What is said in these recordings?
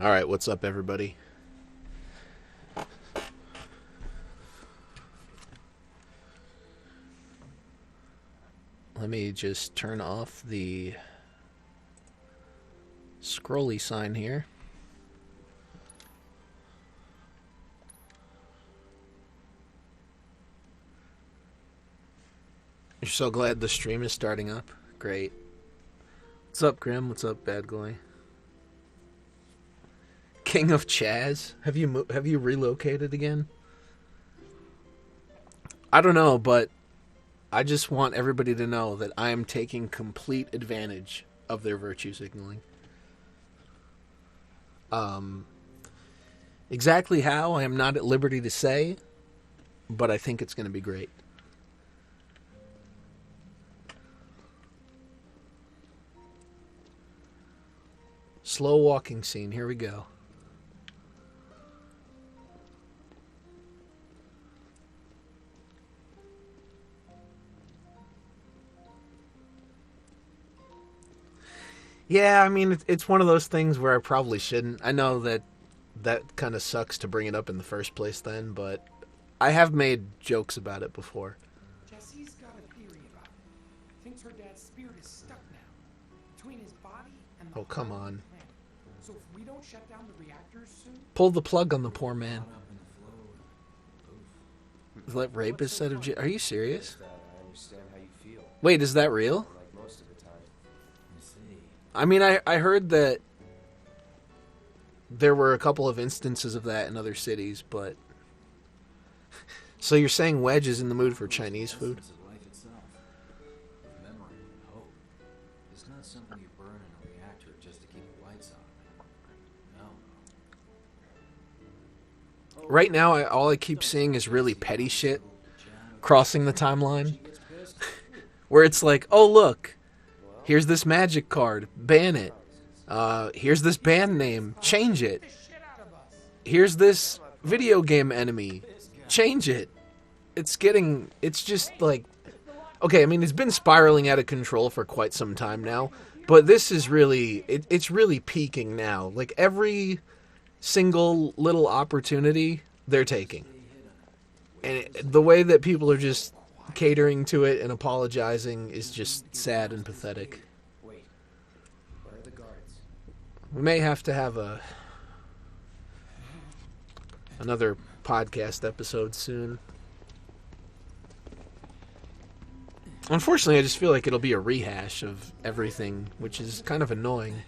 All right, what's up, everybody? Let me just turn off the scrolly sign here. You're so glad the stream is starting up? Great. What's up, Grim? What's up, Bad Goy? King of Chaz? Have you relocated again? I don't know, but I just want everybody to know that I am taking complete advantage of their virtue signaling. Exactly how, I am not at liberty to say, but I think it's going to be great. Slow walking scene, here we go. Yeah, I mean, it's one of those things where I probably shouldn't. I know that kind of sucks to bring it up in the first place then, but I have made jokes about it before. Jessie's got a theory about it. Thinks her dad's spirit is stuck now, between his body and the Oh, come heart of on. the planet. So if we don't shut down the reactors soon... Pull the plug on the poor man. Let rapist set of... Are you serious? I understand how you feel. Wait, is that real? Like most of the time. You see. I mean, I heard that there were a couple of instances of that in other cities, but... So you're saying Wedge is in the mood for Chinese food? Life itself. Memory and hope. It's not something you burn in a reactor just to keep the lights on. No. Right now, all I keep seeing is really petty shit crossing the timeline. Where it's like, oh, look, here's this magic card, ban it. Here's this band name, change it. Here's this video game enemy, change it. It's just like, okay, I mean, it's been spiraling out of control for quite some time now, but this is really, it's really peaking now. Like, every single little opportunity they're taking. And the way that people are just catering to it and apologizing is just sad and pathetic. Wait. Where are the guards? We may have to have another podcast episode soon. Unfortunately, I just feel like it'll be a rehash of everything, which is kind of annoying.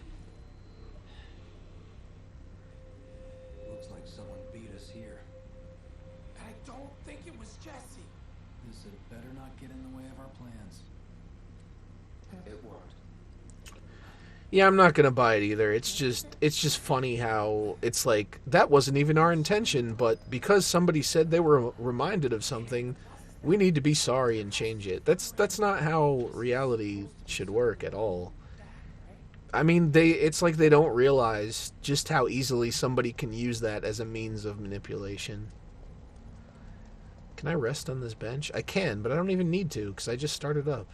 Looks like someone beat us here. And I don't think it was Jessie. This had better not get in the way of our plans. It won't. Yeah, I'm not gonna buy it either. It's just funny how it's like that wasn't even our intention, but because somebody said they were reminded of something, we need to be sorry and change it. That's not how reality should work at all. I mean, it's like they don't realize just how easily somebody can use that as a means of manipulation. Can I rest on this bench? I can, but I don't even need to because I just started up.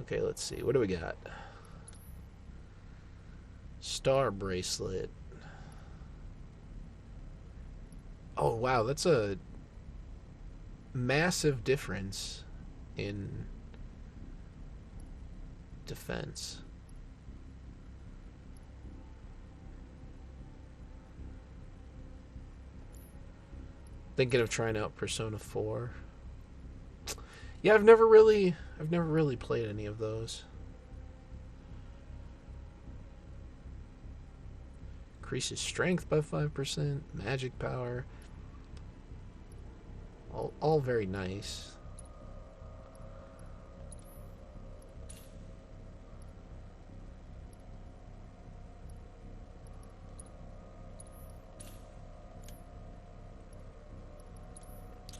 Okay, let's see. What do we got? Star bracelet. Oh, wow, that's a massive difference in defense. Thinking of trying out Persona 4. Yeah, I've never really played any of those. Increases strength by 5%, magic power. All very nice.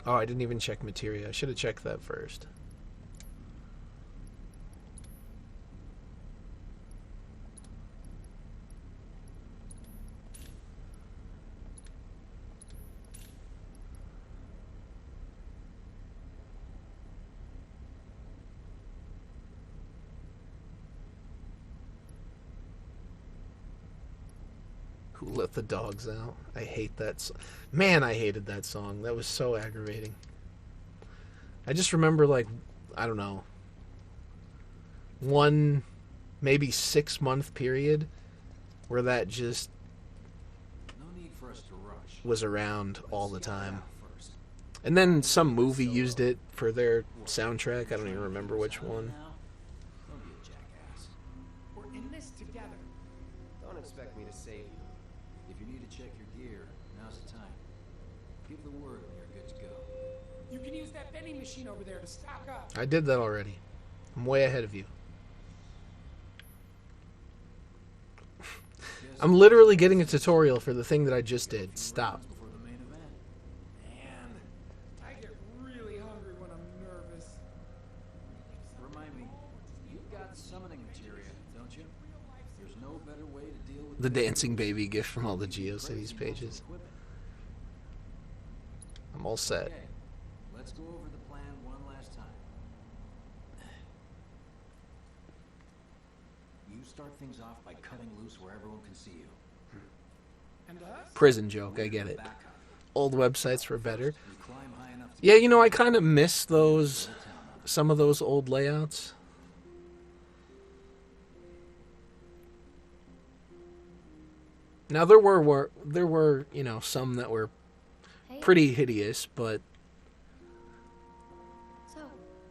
Oh, I didn't even check materia. I should have checked that first. Who Let the Dogs Out? I hate that. Man, I hated that song. That was so aggravating. I just remember, like, I don't know, one maybe 6-month period where that just No need for us to rush. was around all the Let's get it time. out first. And then some movie used it for their soundtrack. I don't even remember which one. Don't be a jackass. We're in this together. Don't expect me to save you. If you need to check your gear, now's the time. Give the word when you're good to go. You can use that vending machine over there to stock up. I did that already. I'm way ahead of you. I'm literally getting a tutorial for the thing that I just did. Stop. Before the main event. And I get really hungry when I'm nervous. remind me, you've got summoning materia, don't you? There's no better way to deal with The dancing baby gift from all the GeoCities pages. I'm all set. Okay, let's go over the plan one last time. You start things off by cutting loose where everyone can see you. And us? Prison joke, I get it. Back up. Old websites were better. You climb high enough to Yeah, you know, I kind of miss those, some of those old layouts. Now there were you know, some that were Hey, pretty hideous, but so,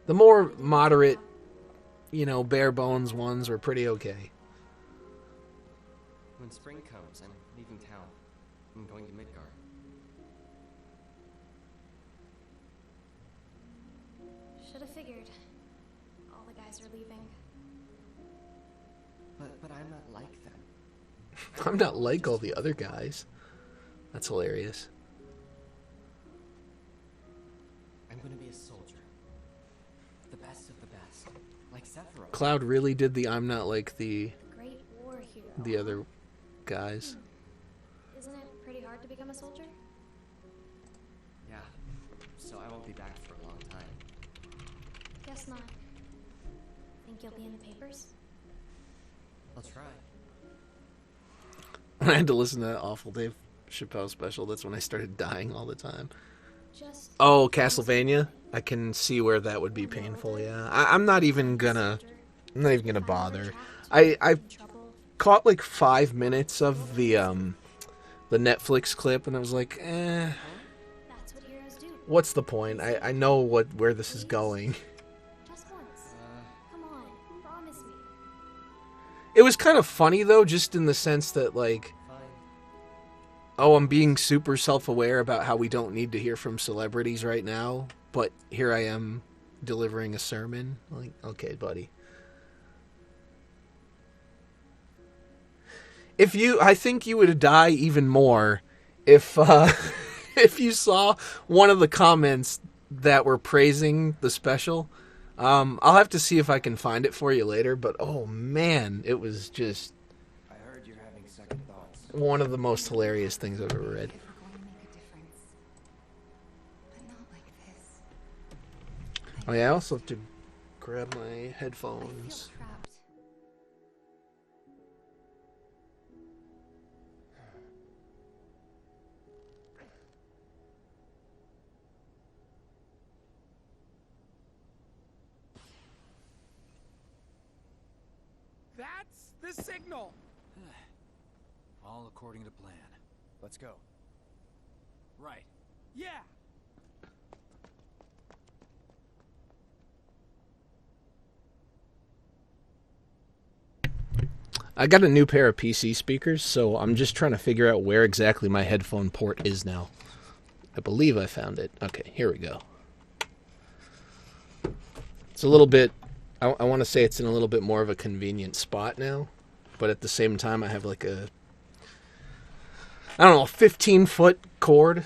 the more moderate, you know, bare bones ones were pretty okay. When spring comes, I'm leaving town. I'm going to Midgard. should have figured. All the guys are leaving. But I'm not like them. I'm not like all the other guys. That's hilarious. I'm going to be a soldier. The best of the best. Like Sephiroth. Cloud really did the I'm not like the Great war hero. other guys. Isn't it pretty hard to become a soldier? Yeah. So I won't be back for a long time. Guess not. Think you'll be in the papers? I'll try. When I had to listen to that awful Dave Chappelle special, that's when I started dying all the time. Just Oh, Castlevania? I can see where that would be painful, yeah. I'm not even gonna bother. I caught like 5 minutes of the Netflix clip and I was like, That's what heroes do. what's the point? I know where this is going. Just once. Come on, promise me. It was kind of funny though, just in the sense that like, Fine. oh, I'm being super self-aware about how we don't need to hear from celebrities right now, but here I am delivering a sermon. Like, okay, buddy. I think you would die even more if if you saw one of the comments that were praising the special. I'll have to see if I can find it for you later, but oh man, it was just I heard you're having second thoughts. one of the most hilarious things I've ever read. If we're going to make a difference. But not like this. Oh yeah, I also have to grab my I feel headphones. trapped. That's the signal. All according to plan. Let's go. Right. Yeah. I got a new pair of PC speakers, so I'm just trying to figure out where exactly my headphone port is now. I believe I found it. Okay, here we go. It's a little bit, I want to say it's in a little bit more of a convenient spot now, but at the same time I have like a, I don't know, 15-foot cord.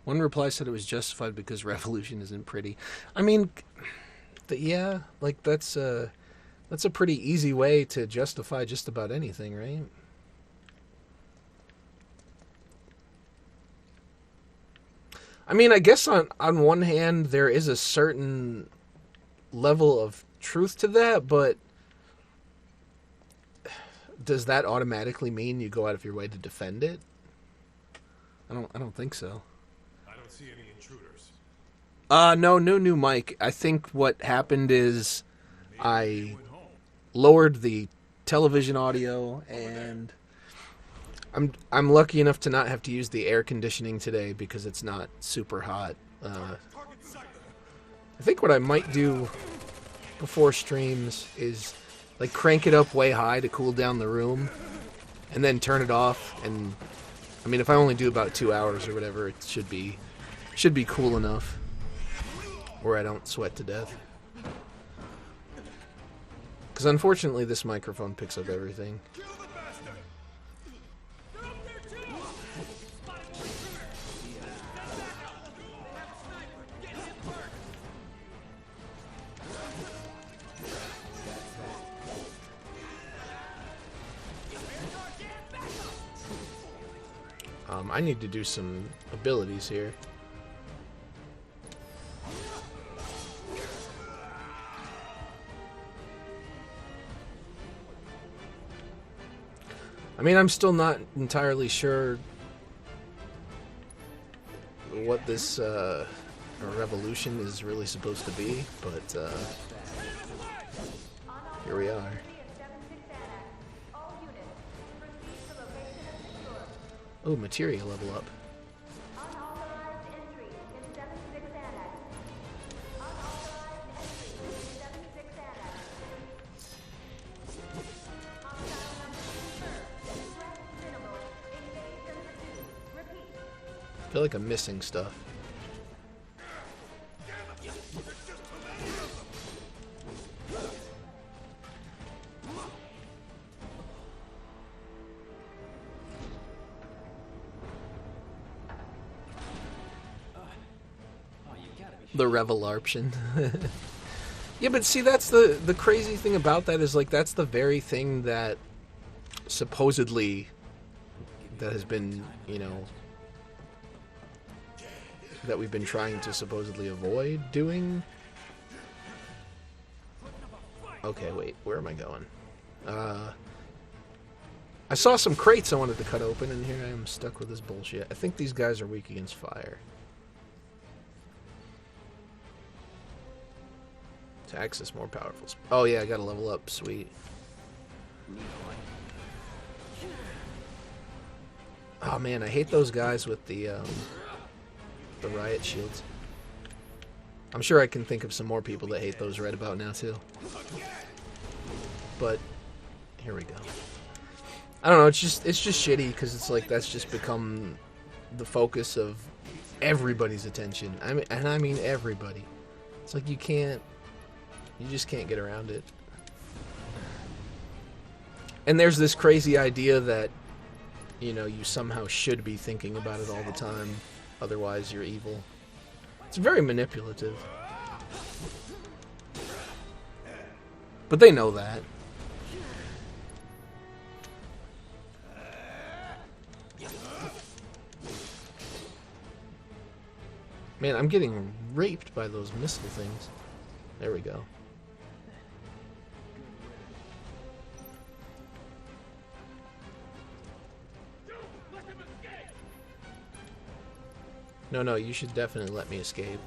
One reply said it was justified because Revolution isn't pretty. I mean, yeah, like that's a pretty easy way to justify just about anything, right? I mean, I guess on one hand there is a certain level of truth to that, but does that automatically mean you go out of your way to defend it? I don't think so. I don't see any intruders. No new mic. I think what happened is I lowered the television audio, and I'm lucky enough to not have to use the air conditioning today because it's not super hot. I think what I might do before streams is like crank it up way high to cool down the room, and then turn it off. And I mean, if I only do about 2 hours or whatever, it should be cool enough where I don't sweat to death. Because unfortunately, this microphone picks up everything. I need to do some abilities here. I mean, I'm still not entirely sure what this revolution is really supposed to be, but here we are. Oh, materia level up. I feel like I'm missing stuff. The Revelarption. Yeah, but see, that's the crazy thing about that is, like, that's the very thing that supposedly that has been, you know, that we've been trying to supposedly avoid doing. Okay, wait, where am I going? I saw some crates I wanted to cut open, and here I am stuck with this bullshit. I think these guys are weak against fire. To access more powerful... Oh yeah, I gotta level up. Sweet. Oh man, I hate those guys with the riot shields. I'm sure I can think of some more people that hate those right about now too. But here we go. I don't know. It's just shitty because it's like that's just become the focus of everybody's attention. I mean everybody. It's like you just can't get around it. And there's this crazy idea that, you know, you somehow should be thinking about it all the time, otherwise you're evil. It's very manipulative. But they know that. Man, I'm getting raped by those missile things. There we go. No, you should definitely let me escape.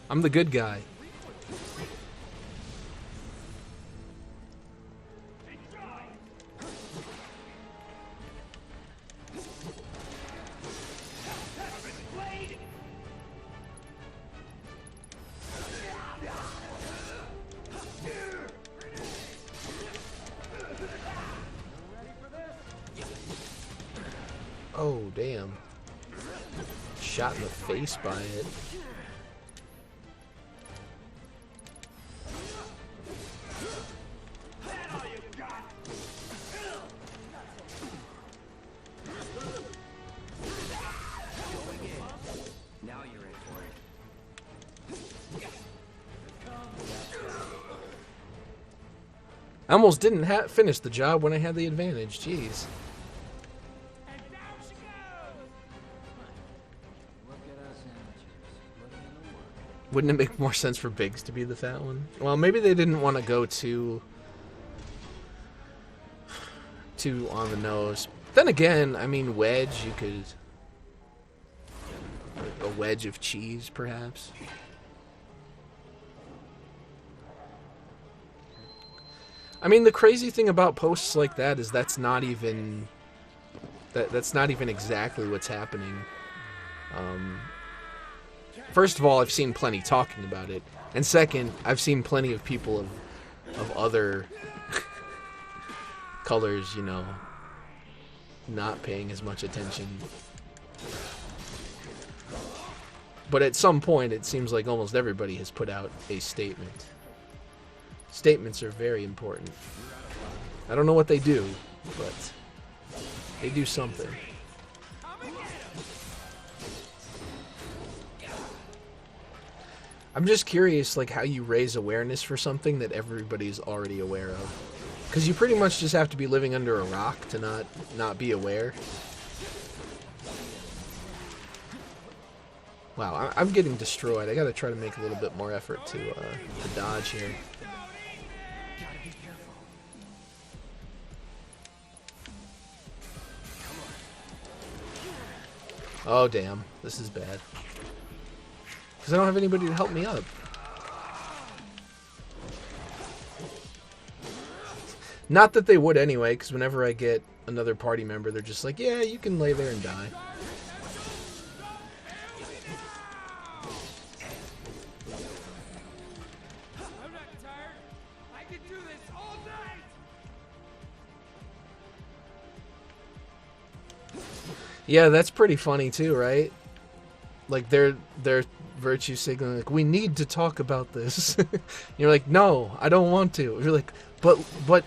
I'm the good guy. Oh, damn. Shot in the face by it. Now you're in for it. I almost didn't finish the job when I had the advantage. Jeez. Look at us amateurs, putting in the work. Wouldn't it make more sense for Biggs to be the fat one? Well, maybe they didn't want to go too on the nose. Then again, I mean, wedge, you could... a wedge of cheese, perhaps. I mean, the crazy thing about posts like that is that's not even... That's not even exactly what's happening. First of all, I've seen plenty talking about it. And second, I've seen plenty of people of other colors, you know, not paying as much attention. But at some point, it seems like almost everybody has put out a statement. Statements are very important. I don't know what they do, but they do something. I'm just curious, like, how you raise awareness for something that everybody's already aware of. Because you pretty much just have to be living under a rock to not be aware. Wow, I'm getting destroyed. I gotta try to make a little bit more effort to dodge here. Oh, damn. This is bad. Because I don't have anybody to help me up. Not that they would anyway, because whenever I get another party member, they're just like, yeah, you can lay there and die. I'm not tired. I can do this all night. Yeah, that's pretty funny too, right? Like they're virtue signaling, like, we need to talk about this. You're like, no, I don't want to. You're like, but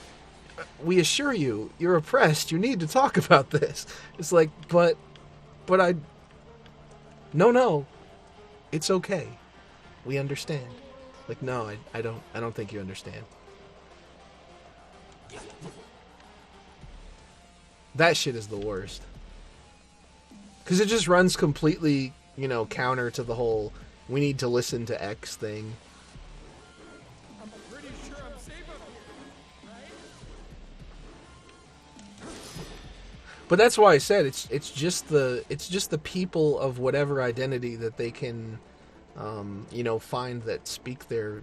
we assure you, you're oppressed. You need to talk about this. It's like, but I. No, it's okay. We understand. Like, no, I don't think you understand. That shit is the worst. Because it just runs completely, you know, counter to the whole we need to listen to X thing. I'm pretty sure I'm safe up here, right? But that's why I said it's just the people of whatever identity that they can, you know, find that speak their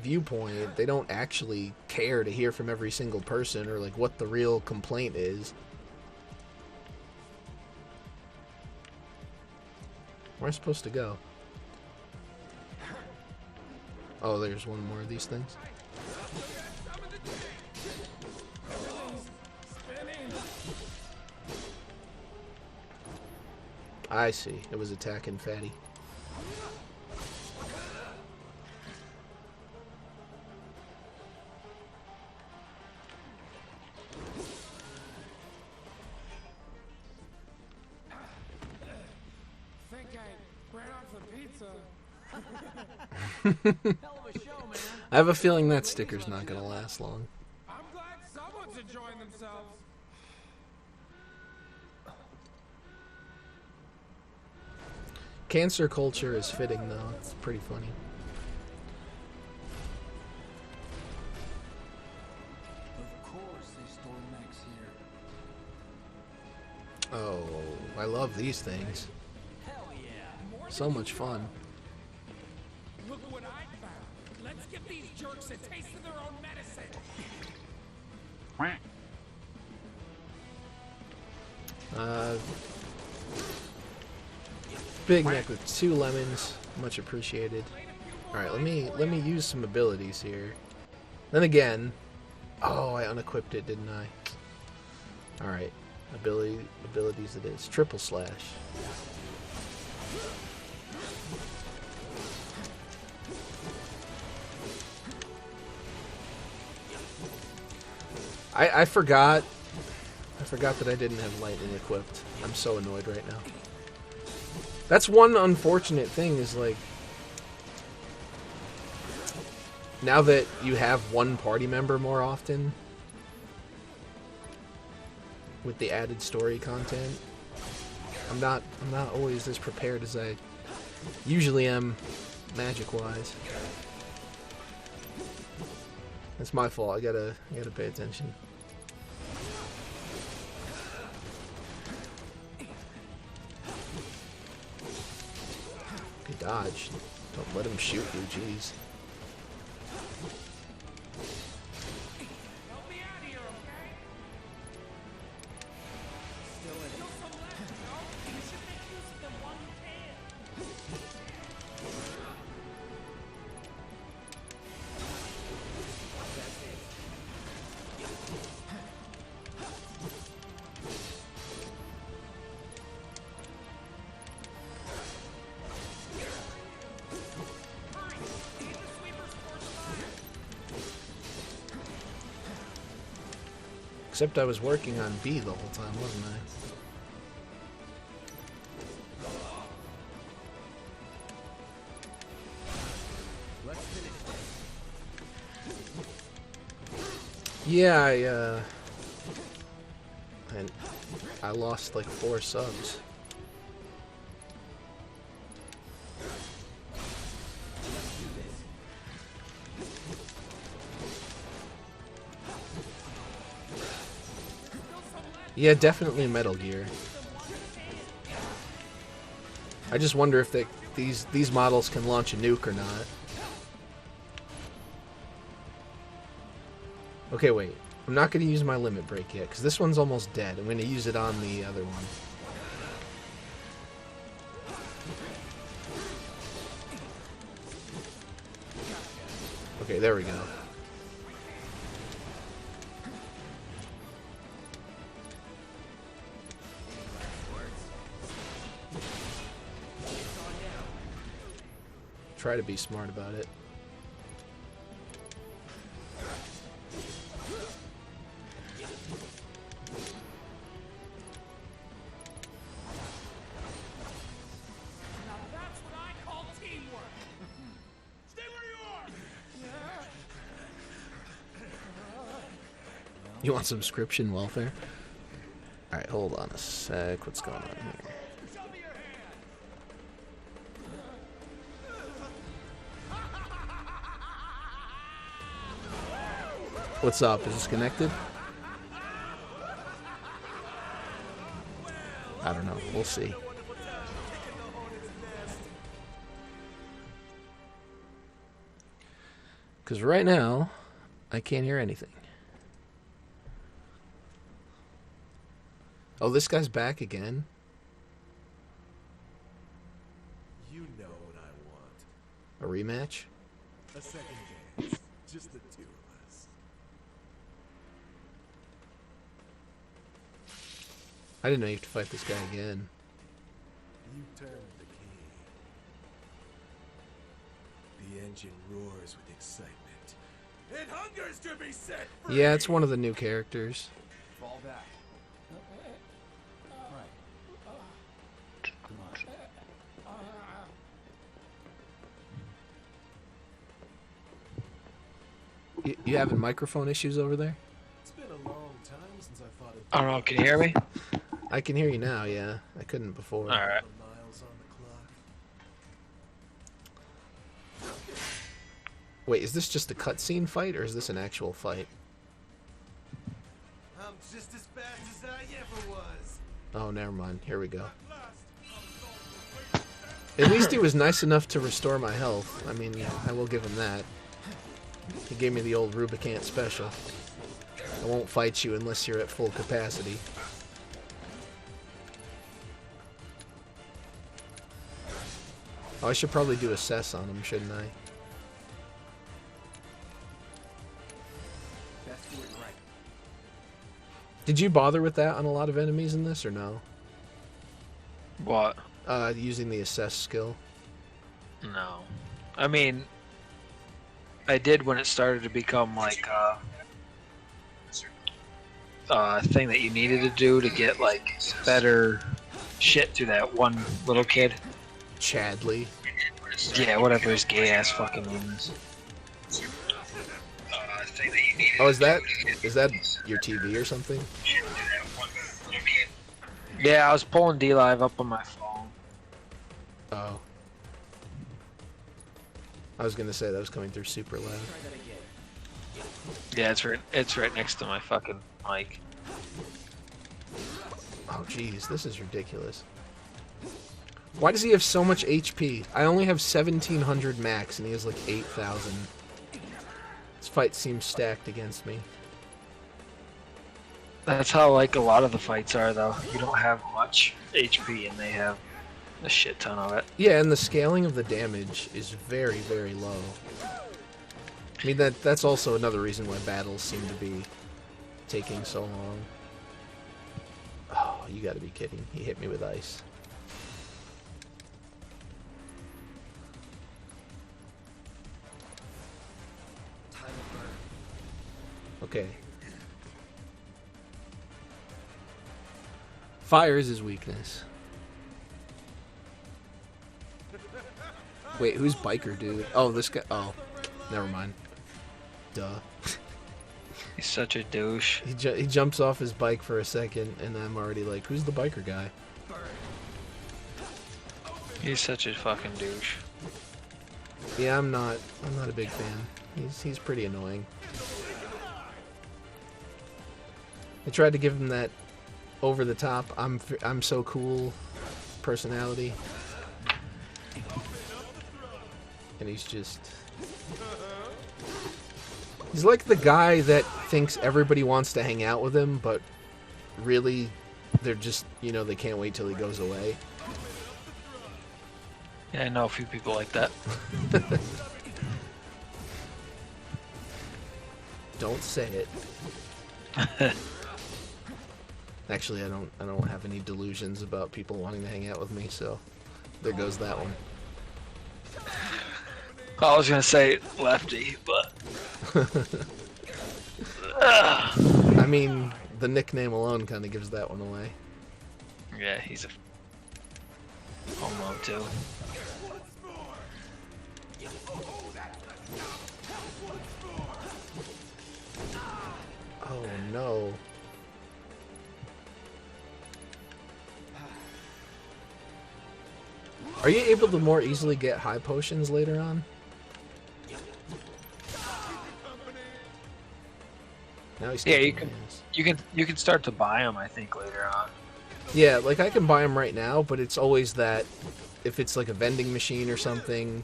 viewpoint. They don't actually care to hear from every single person or like what the real complaint is. Where am I supposed to go? Oh, there's one more of these things. I see. It was attacking Fatty. Think I ran off the pizza. I have a feeling that sticker's not gonna last long. I'm glad someone's enjoying themselves. Cancer culture is fitting, though. It's pretty funny. Of course they store mechs here. Oh, I love these things. Hell yeah. So much fun. Look what I found. Let's give these jerks a taste of their own medicine. Big Mac with 2 lemons, much appreciated. All right, let me use some abilities here. Then again, oh, I unequipped it, didn't I? All right, abilities it is. Triple slash. I forgot that I didn't have lightning equipped. I'm so annoyed right now. That's one unfortunate thing is, like, now that you have one party member more often with the added story content, I'm not always as prepared as I usually am magic-wise. It's my fault. I gotta pay attention. Good dodge. Don't let him shoot you. Jeez. Help me out here, okay? Still some left, no? You should make use of them while you can. Hurry! Get the sweeper's force fire. Except I was working on B the whole time, wasn't I? Yeah, I lost like 4 subs. Yeah, definitely Metal Gear. I just wonder if these models can launch a nuke or not. Okay, wait. I'm not going to use my limit break yet, because this one's almost dead. I'm going to use it on the other one. Okay, there we go. Try to be smart about it. Now that's what I call teamwork. Stay where you are. You want subscription welfare? Alright, hold on a sec. What's going on here? Show me your hand. What's up? Is this connected? I don't know. We'll see. Because right now, I can't hear anything. Oh, this guy's back again? You know what I want. A rematch? A second dance. Just the two of us. I didn't know you have to fight this guy again. You turned the key. The engine roars with excitement. It hungers to be set free! Yeah, it's one of the new characters. Fall back. Right. Come on. You having microphone issues over there? It's been a long time since I fought a I don't know. Can you hear me? I can hear you now, yeah. I couldn't before. All right. miles on the clock. Wait, is this just a cutscene fight, or is this an actual fight? I'm just as fast as I ever was. Oh, never mind. Here we go. At least he was nice enough to restore my health. I mean, I will give him that. He gave me the old Rubicant special. I won't fight you unless you're at full capacity. Oh, I should probably do assess on him, shouldn't I? Best do it right. Did you bother with that on a lot of enemies in this, or no? What? Using the assess skill. No. I mean, I did when it started to become like a thing that you needed to do to get like better shit to that one little kid. Chadley. Yeah, whatever his gay ass fucking name is. Oh, is that your TV or something? Yeah, I was pulling D-Live up on my phone. Oh. I was gonna say that was coming through super loud. Yeah, it's right next to my fucking mic. Oh jeez, this is ridiculous. Why does he have so much HP? I only have 1700 max and he has like 8000. This fight seems stacked against me. That's how like a lot of the fights are though. You don't have much HP and they have a shit ton of it. Yeah, and the scaling of the damage is very, very low. I mean, that's also another reason why battles seem to be taking so long. Oh, you gotta be kidding. He hit me with ice. Okay. Fire is his weakness. Wait, who's biker dude? Oh, this guy. Oh, never mind. Duh. He's such a douche. He jumps off his bike for a second, and I'm already like, who's the biker guy? He's such a fucking douche. Yeah, I'm not a big fan. He's pretty annoying. I tried to give him that over the top, I'm so cool personality, and he's like the guy that thinks everybody wants to hang out with him, but really they're just, they can't wait till he goes away. Yeah, I know a few people like that. Don't say it. Actually, I don't have any delusions about people wanting to hang out with me, so there goes that one. I was gonna say lefty, but I mean, the nickname alone kind of gives that one away. yeah, he's a homo too. Oh no. Are you able to more easily get high potions later on? Now he's Yeah, kicking my ass. you can start to buy them. I think later on. Yeah, like I can buy them right now, but it's always that if it's like a vending machine or something,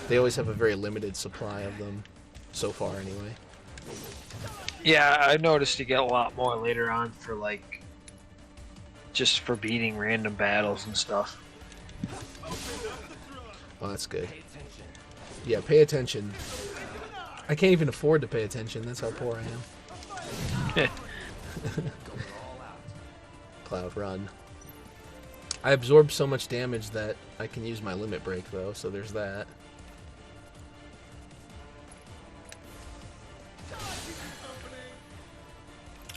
they always have a very limited supply of them. So far, anyway. Yeah, I noticed you get a lot more later on for like just for beating random battles and stuff. Oh, that's good. Yeah, pay attention. I can't even afford to pay attention. That's how poor I am. Cloud run. I absorb so much damage that I can use my limit break, though, so there's that.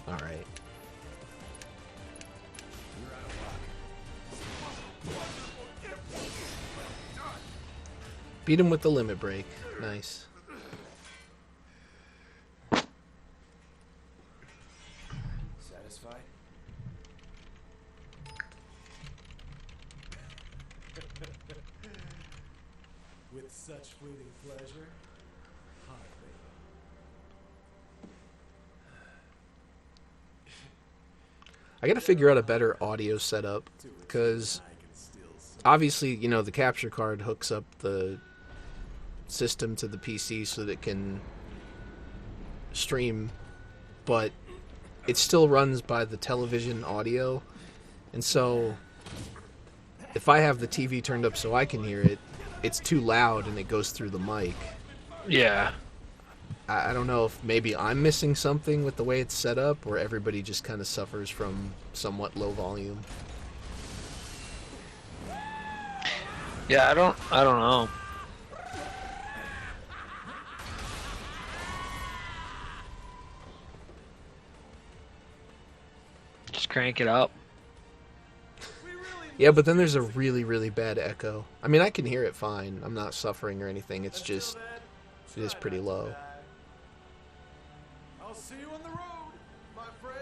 Alright. Beat him with the limit break. Nice. Satisfied? With such fleeting pleasure? Hardly. I gotta figure out a better audio setup, because obviously, the capture card hooks up the system to the PC so that it can stream, but it still runs by the television audio, and so if I have the TV turned up so I can hear it, it's too loud and it goes through the mic. Yeah. I don't know if maybe I'm missing something with the way it's set up, or everybody just kind of suffers from somewhat low volume. Yeah, I don't know. Just crank it up. Yeah, but then there's a really, really bad echo. I mean, I can hear it fine. I'm not suffering or anything. It's just, it is pretty low. I'll see you on the road, my friend.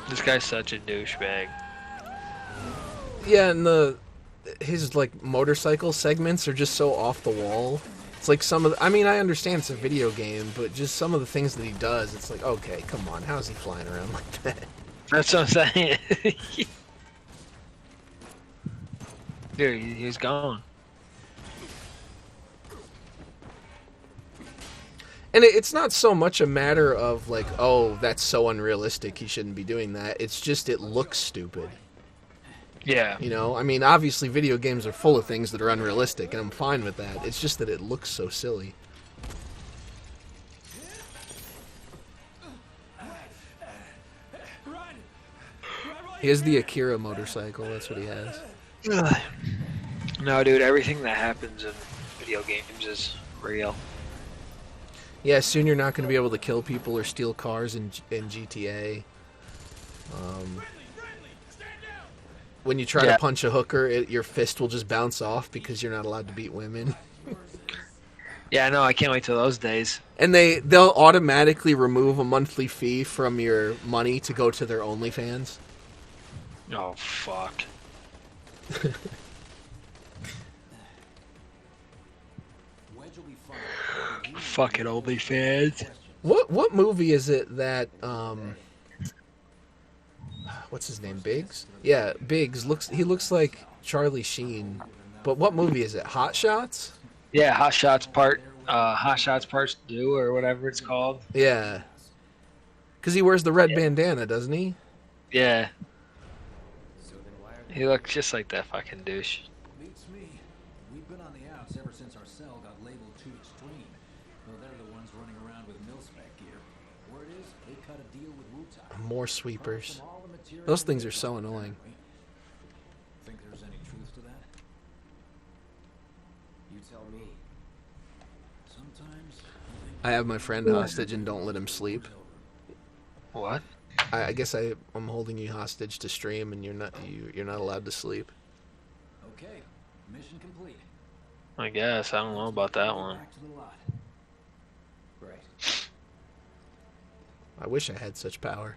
This guy's such a douchebag. Yeah, and his like motorcycle segments are just so off the wall. It's like some of the, I mean, I understand it's a video game, but just some of the things that he does, it's like, okay, come on, how's he flying around like that? That's what I'm saying. Dude, he's gone. And it's not so much a matter of like, oh, that's so unrealistic, he shouldn't be doing that. It's just it looks stupid. Yeah. You know, I mean, obviously video games are full of things that are unrealistic, and I'm fine with that. It's just that it looks so silly. He has the Akira motorcycle, that's what he has. No, dude, everything that happens in video games is real. Yeah, soon you're not going to be able to kill people or steal cars in GTA. When you try to punch a hooker, your fist will just bounce off because you're not allowed to beat women. Yeah, I know. I can't wait till those days. And they'll automatically remove a monthly fee from your money to go to their OnlyFans. Oh, fuck. Fucking OnlyFans. What movie is it that what's his name? Biggs? Yeah, Biggs looks like Charlie Sheen. But what movie is it? Hot Shots? Yeah, Hot Shots Part 2 or whatever it's called. Yeah. Cuz he wears the red bandana, doesn't he? Yeah. He looks just like that fucking douche. Beats me. We've been on the outs ever since our cell got labeled too extreme. Well, they're the ones running around with mil-spec gear. Word is, they cut a deal with Wu-Tai. More sweepers. Those things are so annoying. Think there's any truth to that? You tell me. Sometimes I have my friend hostage and don't let him sleep. What? I guess I'm holding you hostage to stream, and you're not allowed to sleep. okay, mission complete. I guess. I don't know about that one. Back to the lot. Right. I wish I had such power.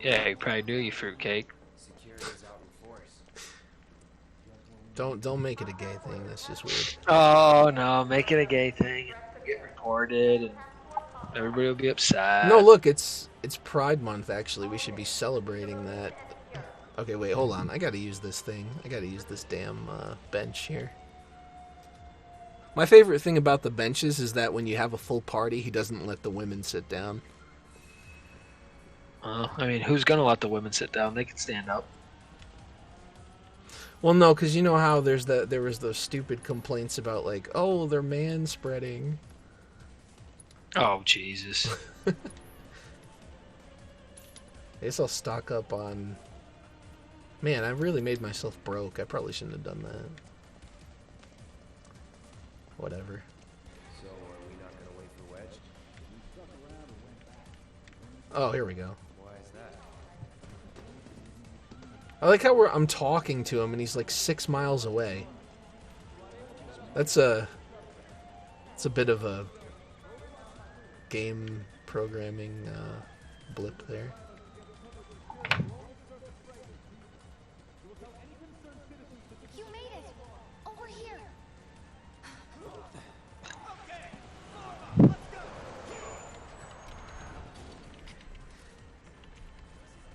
Yeah, you probably do, you fruitcake. Security is out in force. Don't make it a gay thing. That's just weird. Oh, no. Make it a gay thing. Get recorded, and everybody will be upset. No, look, it's Pride Month. Actually, we should be celebrating that. Okay, wait, hold on. I gotta use this thing. I gotta use this damn bench here. My favorite thing about the benches is that when you have a full party, he doesn't let the women sit down. I mean, who's gonna let the women sit down? They can stand up. Well, no, because you know how there was those stupid complaints about like, oh, they're man-spreading. Oh, Jesus. I guess I'll stock up on... Man, I really made myself broke. I probably shouldn't have done that. Whatever. So, are we not gonna wait for Wedge? Oh, here we go. Why is that? I like how I'm talking to him and he's like 6 miles away. It's a bit of a game programming blip there. You made it! Over here!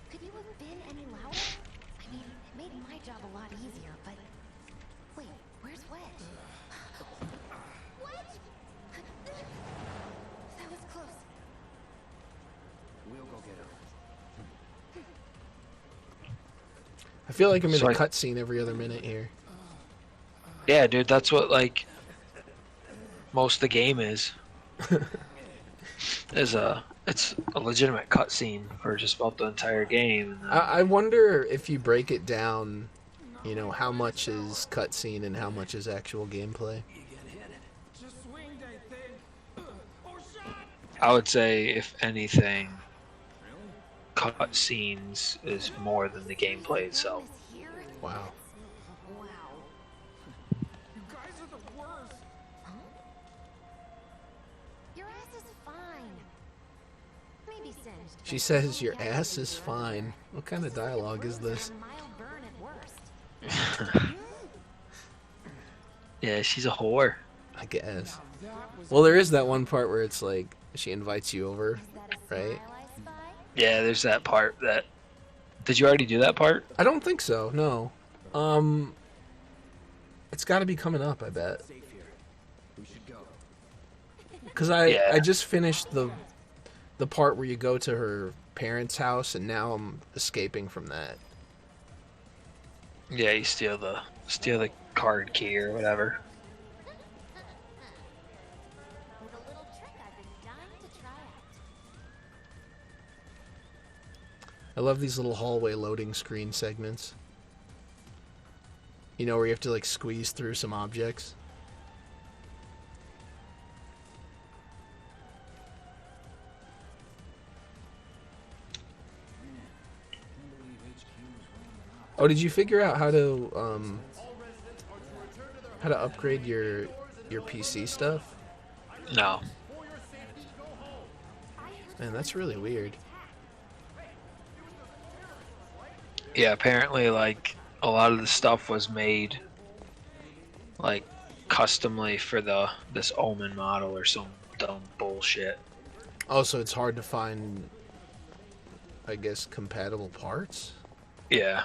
Could you have been any louder? I mean, it made my job a lot easier, but... Wait, where's Wedge? Wedge! That was close. We'll go get him. I feel like I'm in So a cutscene every other minute here. Yeah, dude, that's what, like, most of the game is. It's a legitimate cutscene for just about the entire game. And then, I wonder if you break it down, you know, how much is cutscene and how much is actual gameplay. Just swinged, I think. Or shot. I would say, if anything, cutscenes is more than the gameplay itself. Here? Wow. Wow. You guys are the worst. Your ass is fine. Maybe She says your ass is fine. What kind of dialogue is this? A mild burn at worst. Yeah, she's a whore. I guess. Well, there is that one part where it's like she invites you over, Is that a right? smile I spy? Yeah, there's that part that. Did you already do that part? I don't think so. No. It's got to be coming up, I bet. Safe here. We should go. Because I just finished the part where you go to her parents' house, and now I'm escaping from that. Yeah, you steal the card key or whatever. With a little trick I've been dying to try out. I love these little hallway loading screen segments. You know, where you have to like squeeze through some objects. Oh, did you figure out how to upgrade your PC stuff? No. Man, that's really weird. Yeah, apparently, like, a lot of the stuff was made, like, customly for this Omen model or some dumb bullshit. Oh, so it's hard to find, I guess, compatible parts? Yeah.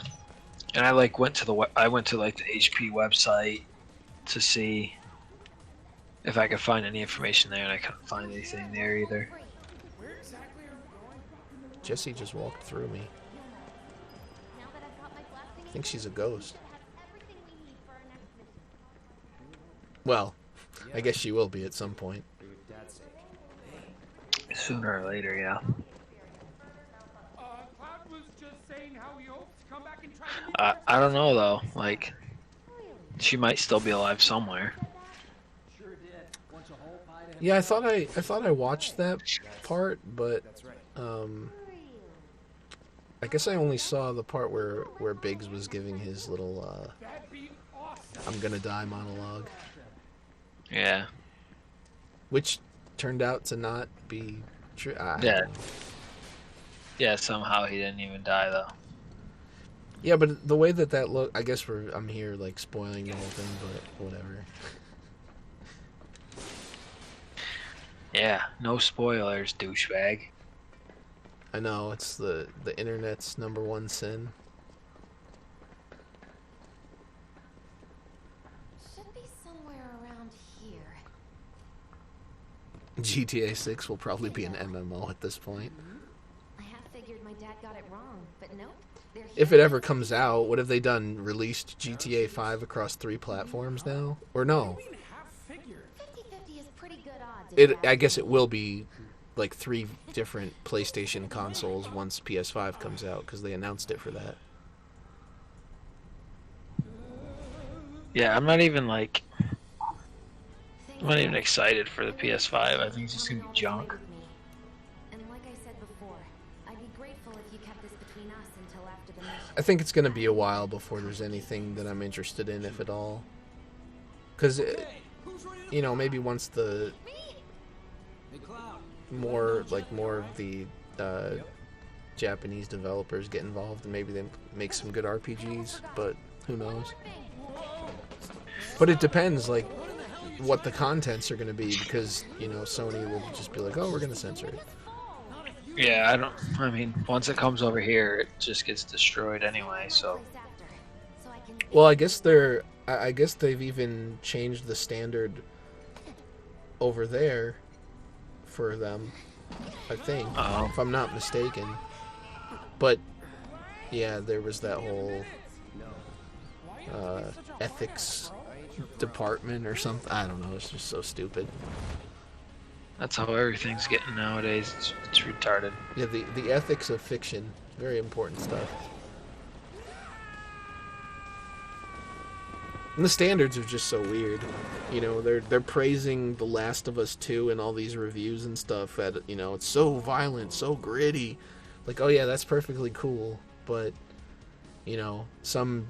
And I, like, went to the HP website to see if I could find any information there, and I couldn't find anything there either. Where exactly are we going? Jesse just walked through me. Now that I've got my blasting I think she's a ghost. have everything we need for our next mission. Well, I guess she will be at some point. For your dad's sake. Sooner or later, yeah. Cloud was just saying how he hopes to come back and try to meet I don't know, though. Like, she might still be alive somewhere. Sure did. Want a whole pie to him? Yeah, I thought I watched that part, but That's right. I guess I only saw the part where Biggs was giving his little That'd be awesome. I'm gonna die monologue, Yeah. which turned out to not be true. Yeah. Yeah, somehow he didn't even die, though. Yeah, but the way that look, I guess I'm here like spoiling the whole thing, but whatever. Yeah, no spoilers, douchebag. I know it's the internet's #1 sin. Should be somewhere around here. GTA 6 will probably be an MMO at this point. I have figured my dad got it wrong, but nope. They're If here. it ever comes out, what have they done? Released GTA 5 across 3 platforms now? Or no? Half figured. 50-50 is pretty good odds. if you I ask guess me. it will be like 3 different PlayStation consoles once PS5 comes out, because they announced it for that. Yeah, I'm not even Things excited for the PS5. I think it's just gonna be junk. with me. And like I said before, I'd be grateful if you kept this between us until after the mission. I think it's going to be a while before there's anything that I'm interested in, if at all. Because, you know, maybe once the Hey, Cloud. more of the Japanese developers get involved, and maybe they make some good RPGs, but who knows. But it depends, like, what the contents are going to be, because, you know, Sony will just be like, oh, we're going to censor it. Yeah, I mean, once it comes over here, it just gets destroyed anyway, so. After, so I can Well, I guess they've even changed the standard over there for them, I think, Oh. if I'm not mistaken. But yeah, there was that whole ethics department or something. I don't know. It's just so stupid. That's how everything's getting nowadays. It's retarded. Yeah, the ethics of fiction, very important stuff. And the standards are just so weird. You know, they're praising The Last of Us 2 and all these reviews and stuff that, you know, it's so violent, so gritty. Like, oh yeah, that's perfectly cool, but you know, some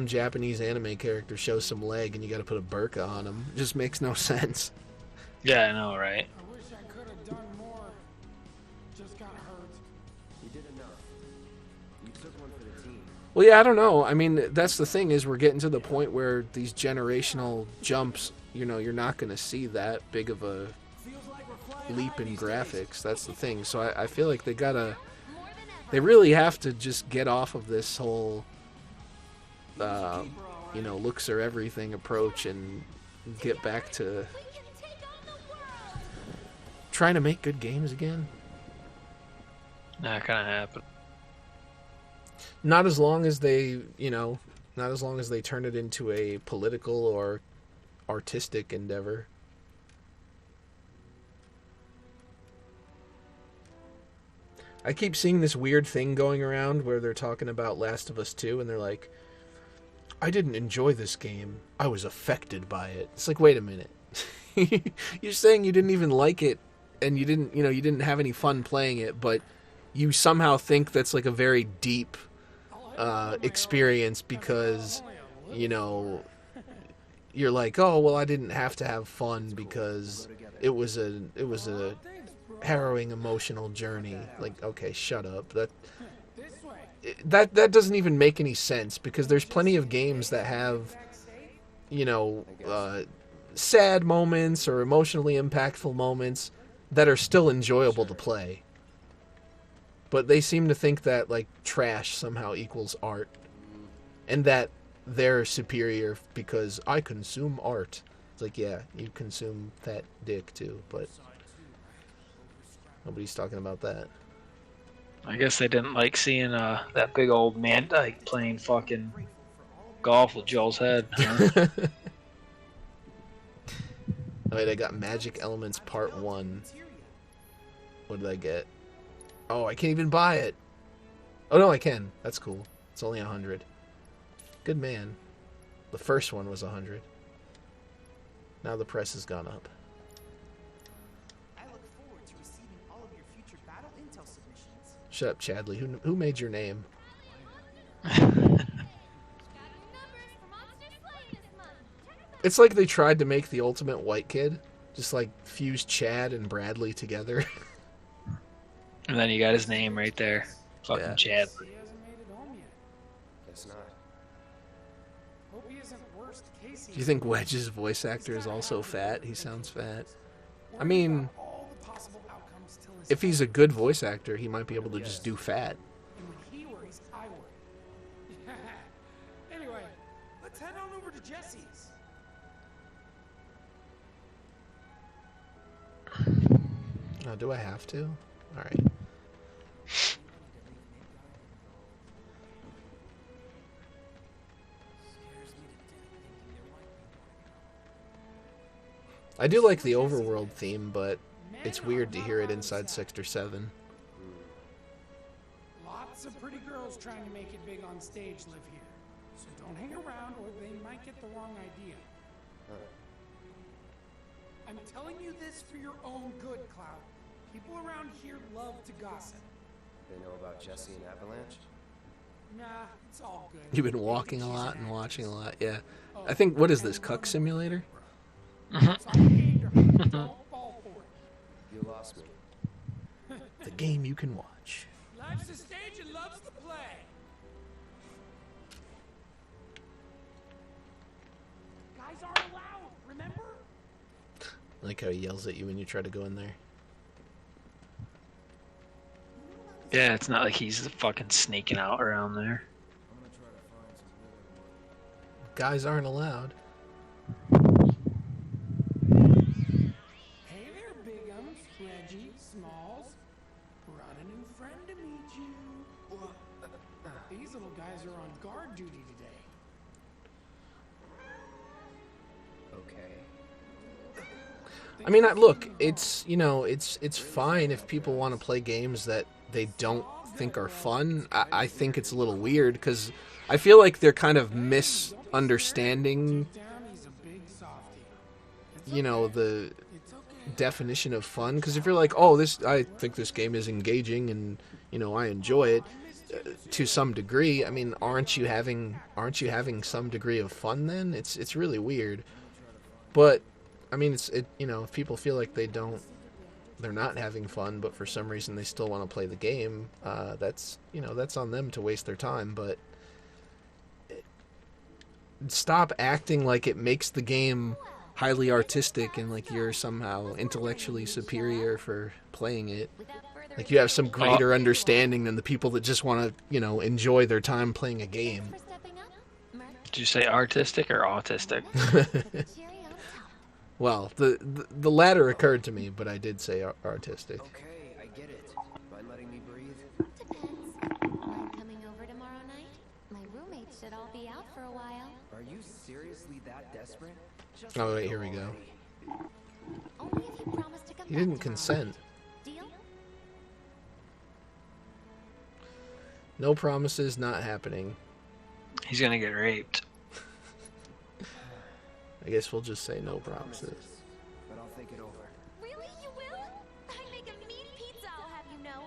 Japanese anime character shows some leg and you got to put a burqa on him. It just makes no sense. Yeah, I know, right? I wish I could have done more. Just got hurt. Well, yeah, I don't know. I mean, that's the thing is we're getting to the point where these generational jumps, you know, you're not going to see that big of a leap in graphics. That's the thing. So I feel like they really have to just get off of this whole, you know, looks are everything approach and get back to trying to make good games again. Not gonna happen. Not as long as they, you know, not as long as they turn it into a political or artistic endeavor. I keep seeing this weird thing going around where they're talking about Last of Us 2 and they're like, I didn't enjoy this game. I was affected by it. It's like, wait a minute. You're saying you didn't even like it and you didn't have any fun playing it, but you somehow think that's like a very deep experience because, you know, you're like, oh, well, I didn't have to have fun because it was a harrowing emotional journey. Like, okay, shut up. That doesn't even make any sense because there's plenty of games that have, you know, sad moments or emotionally impactful moments that are still enjoyable to play. But they seem to think that, like, trash somehow equals art. And that they're superior because I consume art. It's like, yeah, you consume fat dick too, but nobody's talking about that. I guess they didn't like seeing that big old man Dyke playing fucking golf with Joel's head. Huh? Alright, I got Magic Elements Part 1. What did I get? Oh, I can't even buy it. Oh, no, I can. That's cool. It's only 100. Good man. The first one was 100. Now the price has gone up. I look forward to receiving all of your future battle intel submissions. Shut up, Chadley. Who made your name? It's like they tried to make the ultimate white kid. Just like fuse Chad and Bradley together. And then you got his name right there. Fucking Yeah. Chad. He hasn't made it home yet. Guess not. Hope he isn't worst case. Do you think Wedge's voice actor is also fat? He sounds fat. I mean, All the possible outcomes till his if he's a good voice actor, he might be able to just do fat. and when he worries, I worry. Anyway, let's head on over to Jesse's. Oh, do I have to? Alright. I do like the overworld theme, but it's weird to hear it inside Sector 7. Lots of pretty girls trying to make it big on stage live here. So don't hang around or they might get the wrong idea. I'm telling you this for your own good, Cloud. People around here love to gossip. They know about Jesse and Avalanche? Nah, it's all good. You've been walking a lot and watching a lot, yeah. I think, what is this, Cuck Simulator? It's all game to her. Don't fall for it. You lost me. The game you can watch. Life's the stage and loves to play. Guys aren't allowed, remember? I like how he yells at you when you try to go in there. Yeah, it's not like he's fucking sneaking out around there. Guys aren't allowed. Hey there, Bigums, Reggie, Smalls. Brought a new friend to meet you. These little guys are on guard duty today. Okay. I mean, look, it's, you know, it's fine if people want to play games that they don't think are fun. I think it's a little weird because I feel like they're kind of misunderstanding, He's a big softie. you know, the definition of fun. Because if you're like, oh, I think this game is engaging and, you know, I enjoy it to some degree. I mean, aren't you having some degree of fun then? It's really weird. But I mean, you know, if people feel like they're not having fun, but for some reason they still want to play the game, that's, you know, that's on them to waste their time. But stop acting like it makes the game highly artistic and like you're somehow intellectually superior for playing it. Like you have some greater understanding than the people that just want to, enjoy their time playing a game. Did you say artistic or autistic? Well, the latter occurred to me, but I did say artistic. Okay, I get it. Mind letting me breathe? Depends. Mind coming over tomorrow night? My roommates should all be out for a while. Are you seriously that desperate? Just Oh, let wait, go here we go. already. Only if you promise to come He back didn't tomorrow. consent. Deal? No promises, not happening. He's gonna get raped. I guess we'll just say no promises. But I'll think it over. Really? You will? I make a mean pizza, I'll have you know.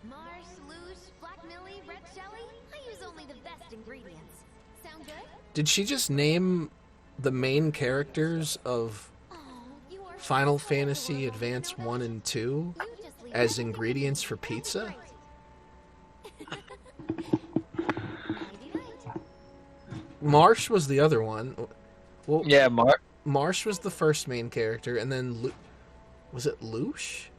Marsh, Lush, Black Millie, Red Jelly. I use only the best ingredients. Sound good? Did she just name the main characters of Oh, you are Final so Fantasy adorable, Advance you know 1 that? and 2 You just leave as everything ingredients to for me. pizza? Right. Nighty-night. Marsh was the other one. Well, Yeah, Marsh was the first main character, and then was it Lush?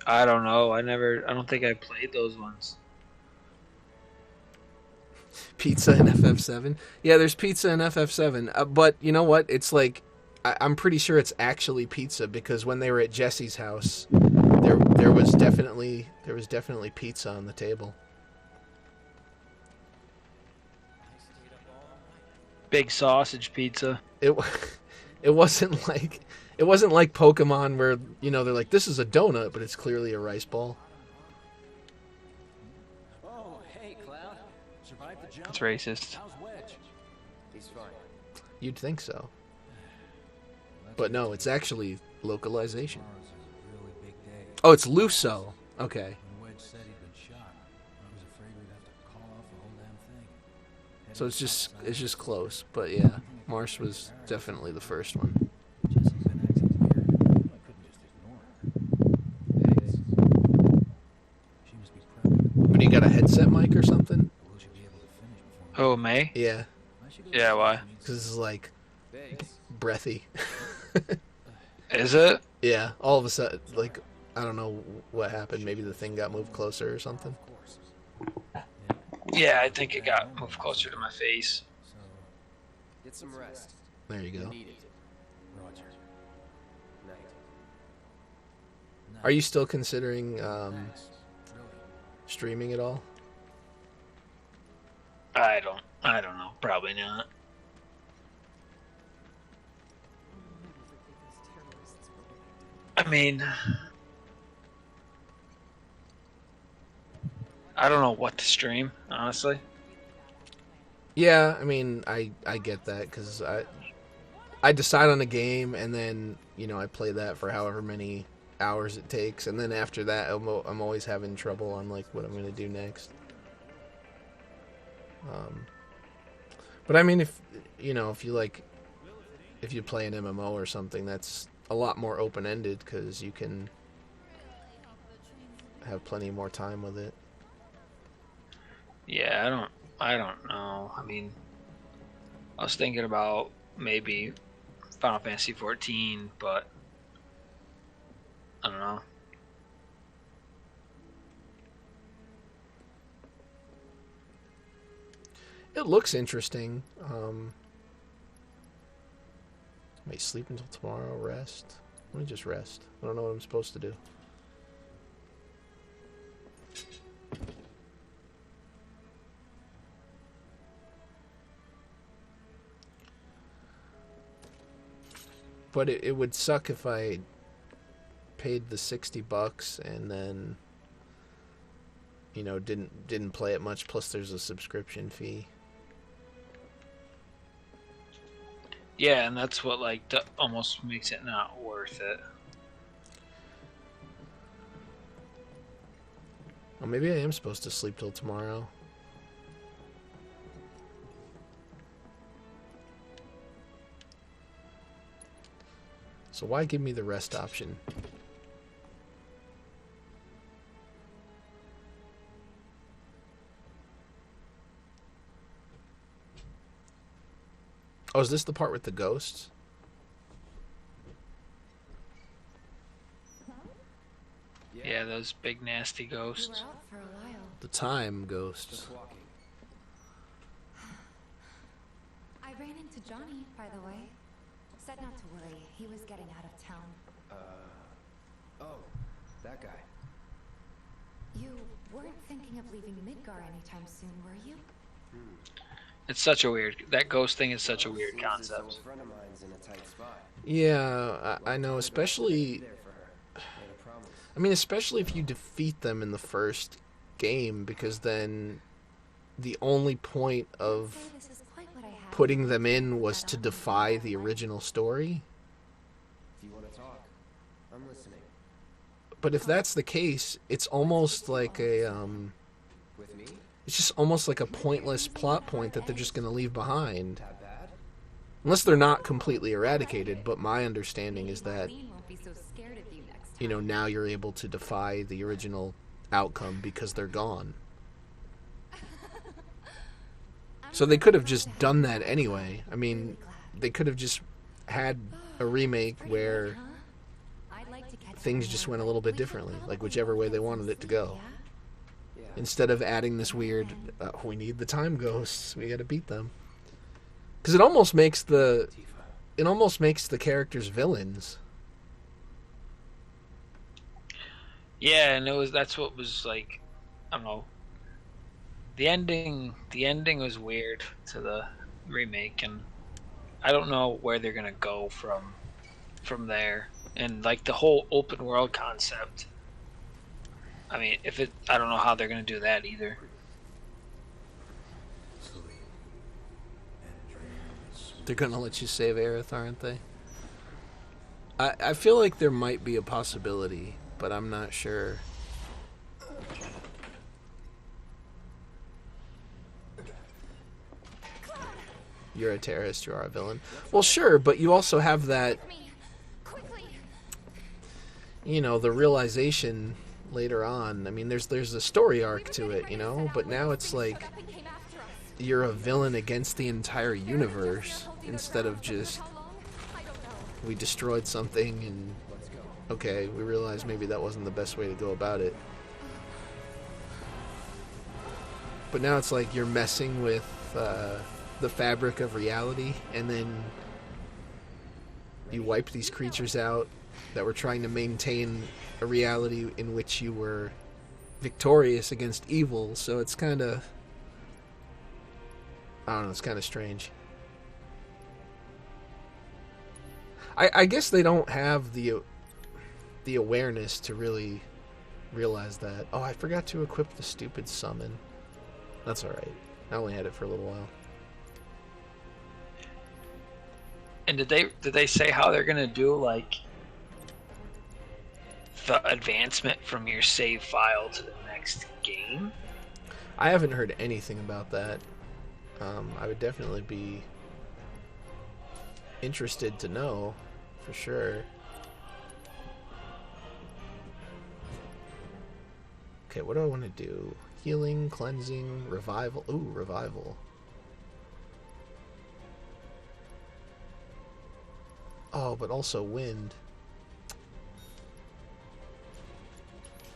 I don't know. I don't think I played those ones. Pizza in FF7. Yeah, there's pizza in FF7. But you know what? It's like I'm pretty sure it's actually pizza because when they were at Jesse's house, there was definitely pizza on the table. Big sausage pizza. It wasn't like Pokemon where they're like, this is a donut, but it's clearly a rice ball. Oh, hey, Cloud. Survived the jump? It's racist. How's Wedge? He's fine. You'd think so, but no, it's actually localization. Tomorrow's a really big day. Oh, it's Luso. Okay. When Wedge said he'd been shot, I was afraid we'd have to call off the whole damn thing. So it's just close, but yeah, Marsh was definitely the first one. Jessie's been acting weird. I couldn't just ignore her. Eggs. She must be prepping. But you got a headset mic or something? Will she be able to finish before? Oh, May? Yeah, I should go Yeah, why? because it's like Thanks. breathy. Is it? Yeah, all of a sudden, like I don't know what happened. Maybe the thing got moved closer or something. Of course. Yeah, I think it got moved closer to my face. So, Get some rest. There you You go. need it. Roger. Night. Are you still considering Thanks. Really. streaming at all? I don't know. Probably not. I mean, I don't know what to stream, honestly. Yeah, I mean, I get that because I decide on a game and then I play that for however many hours it takes, and then after that I'm always having trouble on like what I'm gonna do next. But I mean, if you play an MMO or something, that's a lot more open ended because you can have plenty more time with it. Yeah, I don't know. I mean, I was thinking about maybe Final Fantasy 14, but I don't know. It looks interesting. Might sleep until tomorrow, rest. Let me just rest. I don't know what I'm supposed to do. But it would suck if I paid the $60 and then didn't play it much, plus there's a subscription fee. Yeah, and that's what almost makes it not worth it. Well, maybe I am supposed to sleep till tomorrow. So why give me the rest option? Oh, is this the part with the ghosts? Yeah, those big nasty You were ghosts. out for a while. The time ghosts. Just walking. I ran into Johnny, by the way. Said not to worry. He was getting out of town. Oh, that guy. You weren't thinking of leaving Midgar anytime soon, were you? It's such a weird. That ghost thing is such a weird Seems as though concept. a friend of mine's in a tight spot. Yeah, I know, especially... There for her. Made a promise. I mean, especially if you defeat them in the first game, because then the only point Say of this is quite what I had. putting them in was to defy the original story. If you want to talk, I'm listening. But if that's the case, it's almost like a, With me? it's just almost like a pointless plot point that they're just going to leave behind. That bad? Unless they're not completely eradicated, but my understanding is that, Marlene won't be so scared of you next time. you know, now you're able to defy the original outcome because they're gone. So they could have just done that anyway. I mean, they could have just had a remake where I'd like to catch things up just more. went a little bit We should differently, like probably whichever way they get some wanted it to sleep, go. yeah? Yeah. Instead of adding this weird, we need the time ghosts, we gotta beat them. Because it almost makes the characters villains. Yeah, and that's what was like. I don't know. The ending was weird to the remake, and I don't know where they're gonna go from there. And like the whole open world concept. I mean, I don't know how they're gonna do that either. They're gonna let you save Aerith, aren't they? I feel like there might be a possibility, but I'm not sure. You're a terrorist, you are a villain. Well, sure, but you also have that, Me. Quickly. you know, the realization later on. I mean, there's a story arc to it, you know, but now it's like Up and came after us. you're a villain against the entire universe instead of just How long? I don't know. we destroyed something and okay, we realized maybe that wasn't the best way to go about it. But now it's like you're messing with the fabric of reality, and then you wipe these creatures out that were trying to maintain a reality in which you were victorious against evil. So it's kind of, I don't know, it's kind of strange. I guess they don't have the awareness to really realize that. Oh, I forgot to equip the stupid summon. That's alright. I only had it for a little while. And did they say how they're gonna do like the advancement from your save file to the next game? I haven't heard anything about that. I would definitely be interested to know, for sure. Okay, what do I want to do? Healing, cleansing, revival. Ooh, revival. Oh, but also wind.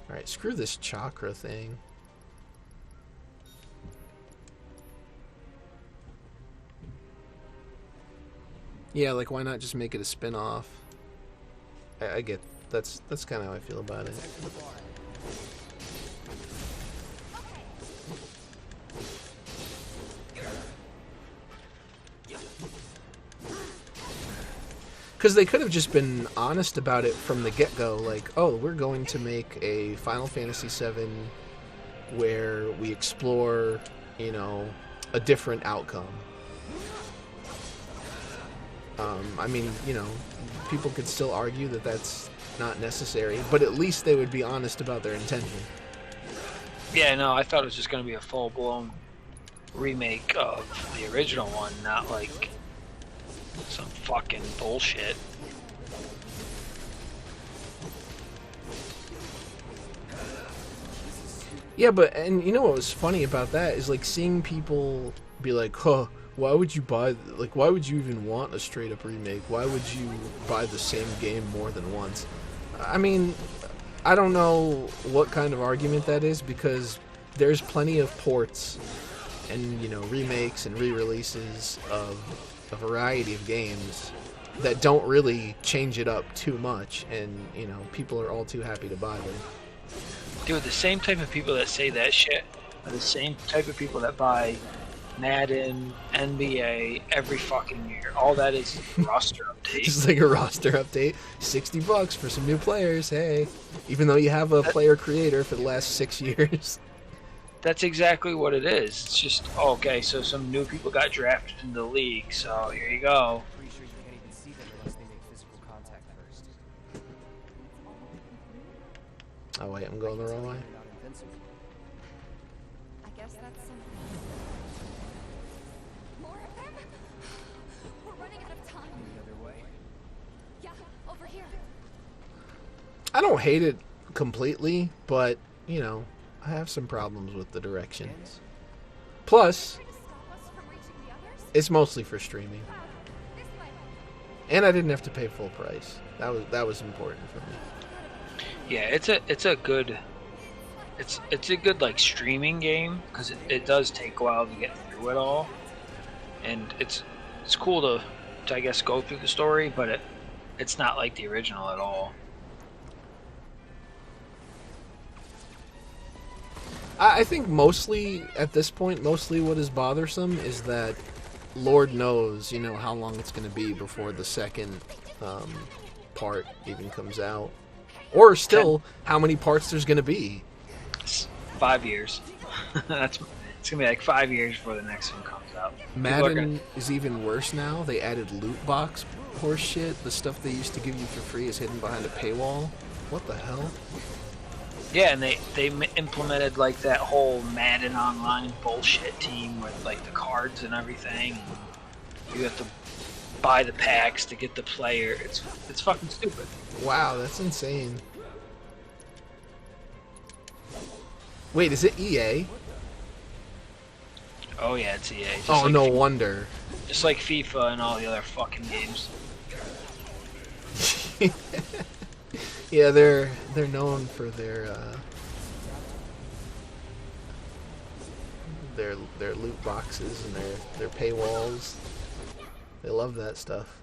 Alright, screw this chakra thing. Yeah, like why not just make it a spin-off? I get that's kind of how I feel about it. Because they could have just been honest about it from the get-go, like, oh, we're going to make a Final Fantasy VII where we explore, you know, a different outcome. I mean, you know, people could still argue that that's not necessary, but at least they would be honest about their intention. Yeah, no, I thought it was just gonna be a full-blown remake of the original one, not like some fucking bullshit. Yeah, but, and you know what was funny about that is, like, seeing people be like, huh, why would you buy, like, why would you even want a straight up remake? Why would you buy the same game more than once? I mean, I don't know what kind of argument that is, because there's plenty of ports and, you know, remakes and re-releases of a variety of games that don't really change it up too much, and, you know, people are all too happy to buy them. Dude, the same type of people that say that shit are the same type of people that buy Madden, NBA every fucking year. All that is roster update. Just like a roster update. $60 for some new players, hey. Even though you have a player creator for the last 6 years. That's exactly what it is. It's just, okay, so some new people got drafted into the league, so here you go. Pretty sure you can't even see them unless they make physical contact first. Oh wait, I'm going the wrong way. They're not invincible. I guess that's something. More of them? We're running out of time. The other way. Yeah, over here. I don't hate it completely, but, you know, I have some problems with the directions. Plus, Trying to stop us from reaching the others? it's mostly for streaming. This way. And I didn't have to pay full price. That was important for me. Yeah, it's a good like streaming game, because it does take a while to get through it all, and it's cool to I guess go through the story, but it's not like the original at all. I think mostly, at this point, mostly what is bothersome is that Lord knows, you know, how long it's going to be before the second part even comes out. Or still, how many parts there's going to be. It's 5 years. It's gonna be like 5 years before the next one comes out. Madden is even worse now. They added loot box horse shit. The stuff they used to give you for free is hidden behind a paywall. What the hell? Yeah, and they implemented like that whole Madden Online bullshit team with like the cards and everything. You have to buy the packs to get the player. It's fucking stupid. Wow, that's insane. Wait, is it EA? Oh yeah, it's EA. Just Oh, like no wonder. Just like FIFA and all the other fucking games. Yeah, they're known for their loot boxes and their paywalls. They love that stuff.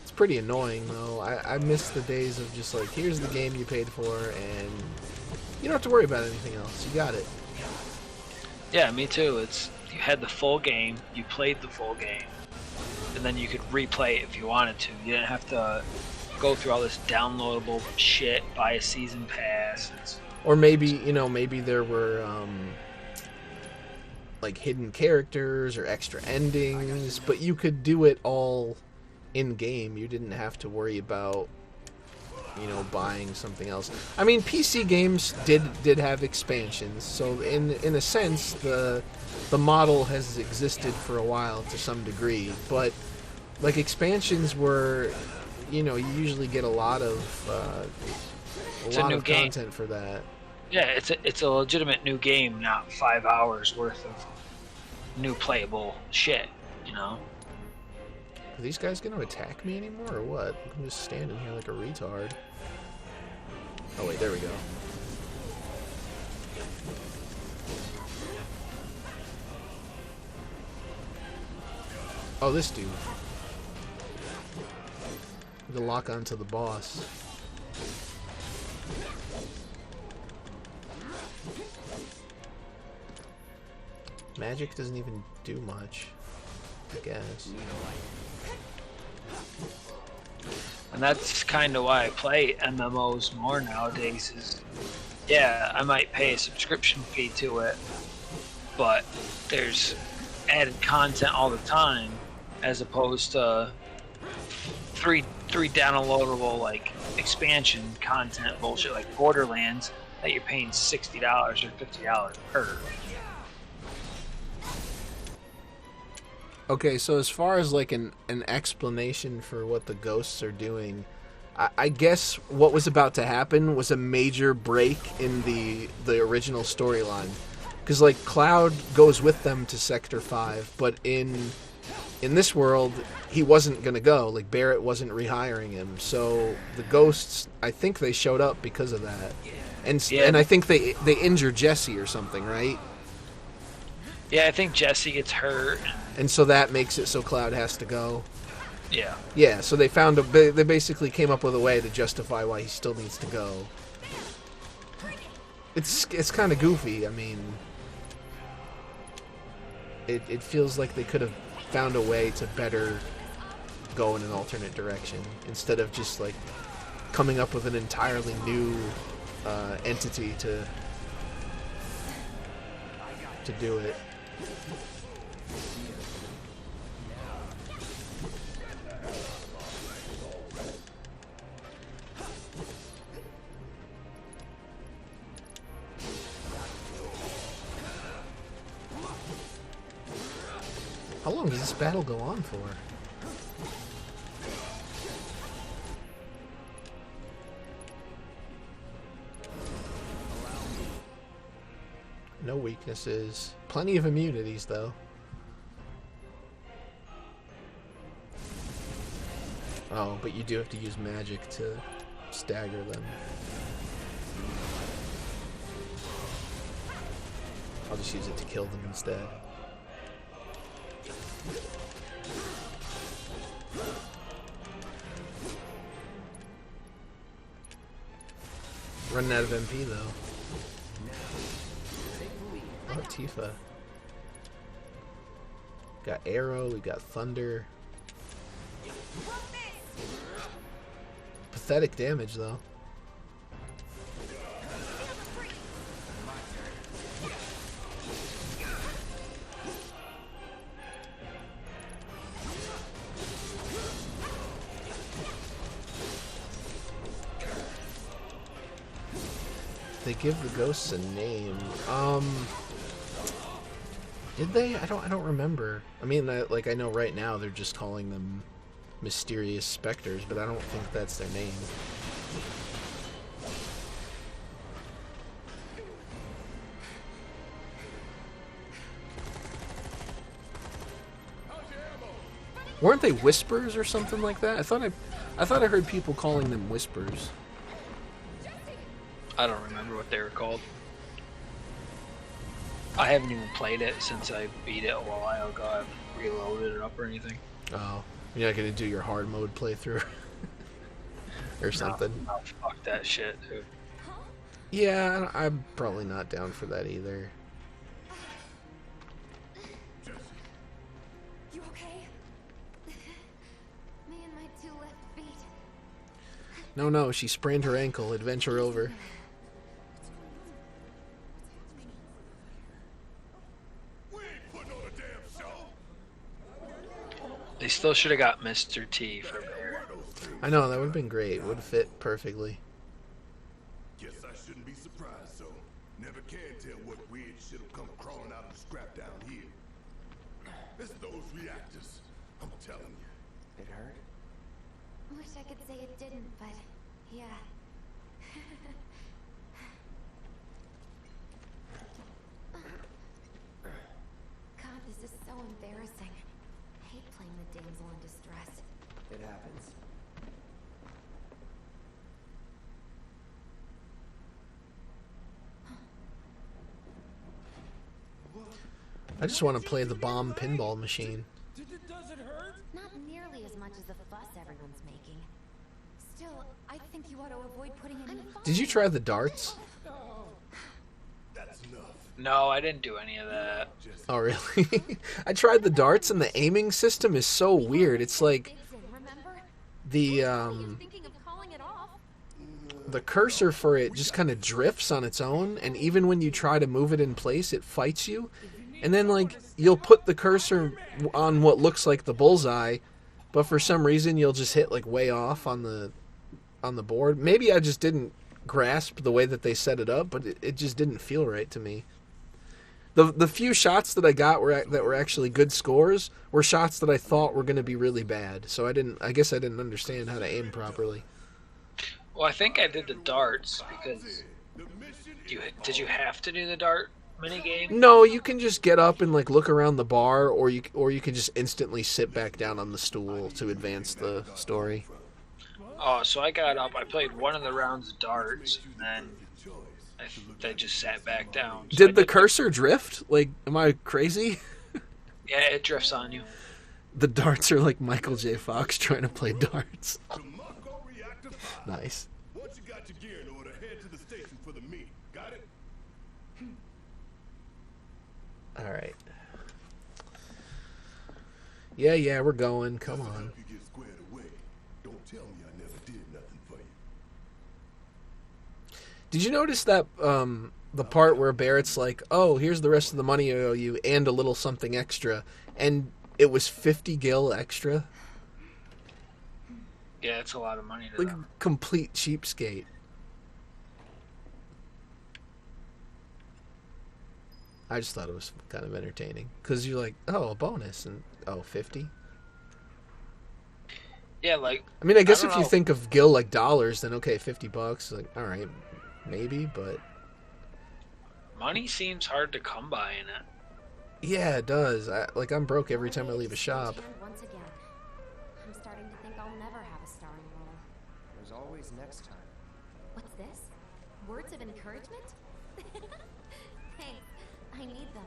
It's pretty annoying though. I miss the days of just like, here's the game you paid for and you don't have to worry about anything else. You got it. Yeah, me too. You had the full game, you played the full game, and then you could replay it if you wanted to. You didn't have to go through all this downloadable shit, buy a season pass. Or maybe, you know, maybe there were like hidden characters or extra endings, but you could do it all in game. You didn't have to worry about, you know, buying something else. I mean, PC games did have expansions, so in a sense the model has existed for a while to some degree, but like expansions were, you know, you usually get a lot of content for that. Yeah, it's a legitimate new game, not 5 hours worth of new playable shit, you know? Are these guys gonna attack me anymore or what? I'm just standing here like a retard. Oh wait, there we go. Oh, this dude. The lock onto the boss. Magic doesn't even do much, I guess. And that's kind of why I play MMOs more nowadays. Is, yeah, I might pay a subscription fee to it, but there's added content all the time, as opposed to three downloadable like expansion content bullshit like Borderlands that you're paying $60 or $50 per. Okay, so as far as like an explanation for what the ghosts are doing, I guess what was about to happen was a major break in the original storyline. Because, like, Cloud goes with them to Sector 5, but in this world, he wasn't going to go. Like, Barrett wasn't rehiring him. So the ghosts, I think they showed up because of that. And I think they injure Jesse or something, right? Yeah, I think Jesse gets hurt. And so that makes it so Cloud has to go. Yeah. Yeah, so they basically came up with a way to justify why he still needs to go. It's kind of goofy. I mean, it feels like they could have found a way to better go in an alternate direction instead of just like coming up with an entirely new entity to do it. How long does this battle go on for? No weaknesses. Plenty of immunities, though. Oh, but you do have to use magic to stagger them. I'll just use it to kill them instead. Running out of MP, though. Oh, Tifa. Got Arrow, we got Thunder. Pathetic damage, though. They give the ghosts a name. Did they? I don't remember. I mean, I know right now they're just calling them mysterious specters, but I don't think that's their name. Weren't they whispers or something like that? I thought I heard people calling them whispers. I don't remember what they were called. I haven't even played it since I beat it a while ago. I haven't reloaded it up or anything. Oh, you're not gonna do your hard mode playthrough or something? No, fuck that shit, dude. Yeah, I'm probably not down for that either. You okay? Me and my two left feet. No, she sprained her ankle. Adventure over. They still should have got Mr. T for Bear. I know, that would have been great. Would have fit perfectly. Guess I shouldn't be surprised, so never can tell what weird shit'll come crawling out of the scrap down here. It's those reactors, I'm telling you. It hurt? Wish I could say it didn't, but yeah. God, this is so embarrassing. I hate playing the damsel in distress. It happens. I just want to play the bomb pinball machine. Does it hurt? Not nearly as much as the fuss everyone's making. Still, I think you ought to avoid putting any... Did you try the darts? That's enough. No, I didn't do any of that. Oh, really? I tried the darts, and the aiming system is so weird. It's like Remember? the Thinking of calling it off. the cursor for it just kind of drifts on its own, and even when you try to move it in place, it fights you. And then, like, you'll put the cursor on what looks like the bullseye, but for some reason you'll just hit, like, way off on the board. Maybe I just didn't grasp the way that they set it up, but it just didn't feel right to me. The few shots that I got that were actually good scores were shots that I thought were going to be really bad. So I guess I didn't understand how to aim properly. Well, I think I did the darts because did you have to do the dart minigame? No, you can just get up and like look around the bar, or you can just instantly sit back down on the stool to advance the story. Oh, so I got up. I played one of the rounds of darts, and then I just sat back down. So Did the cursor drift? Like, am I crazy? Yeah, it drifts on you. The darts are like Michael J. Fox trying to play darts. Nice. Once you got your gear in order, head to the station for the meet. Got it? All right. Yeah, we're going. Come on. You get squared away. Don't tell me I never did nothing for you. Did you notice that the part where Barrett's like, "Oh, here's the rest of the money I owe you and a little something extra," and it was 50 gil extra? Yeah, it's a lot of money to Like them. a complete cheapskate. I just thought it was kind of entertaining because you're like, "Oh, a bonus," and 50. Yeah, like I mean, I guess don't if you know. think of gil like dollars, then okay, $50. Like, all right, maybe, but Money seems hard to come by in it. yeah, it does. I'm broke every time I leave a shop. Once again. I'm starting to think I'll never have a starring role. There's always next time. What's this? Words of encouragement? Thanks. I need them.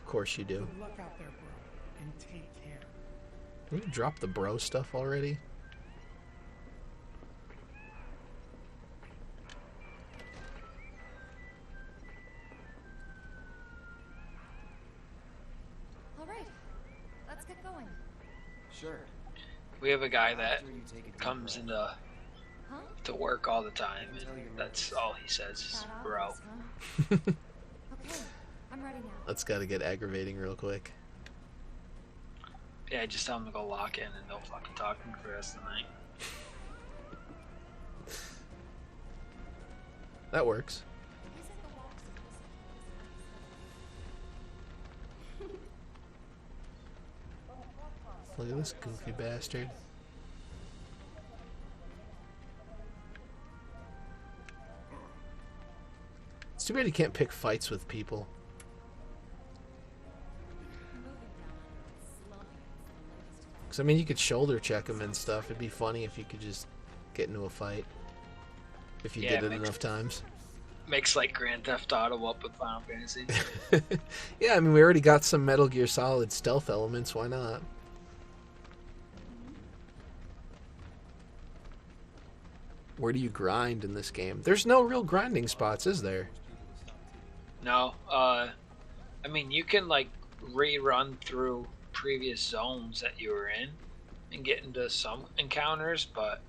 Of course you do. Good luck out there, bro, and take care. Can you drop the bro stuff already? All right, let's get going. Sure. We have a guy that After you take a deep comes breath. into Huh? to work all the time, and that's all he says is That bro. obvious, huh? Okay, I'm ready now. That's got to get aggravating real quick. Yeah, just tell him to go lock in, and they'll fucking talk to him for the rest of the night. That works. Look at this goofy bastard. It's too bad you can't pick fights with people. Because, I mean, you could shoulder check them and stuff. It'd be funny if you could just get into a fight. If you Yeah, did it makes- enough times. Makes like Grand Theft Auto up with Final Fantasy. Yeah, I mean, we already got some Metal Gear Solid stealth elements. Why not? Where do you grind in this game? There's no real grinding spots, is there? No, I mean you can like rerun through previous zones that you were in and get into some encounters, but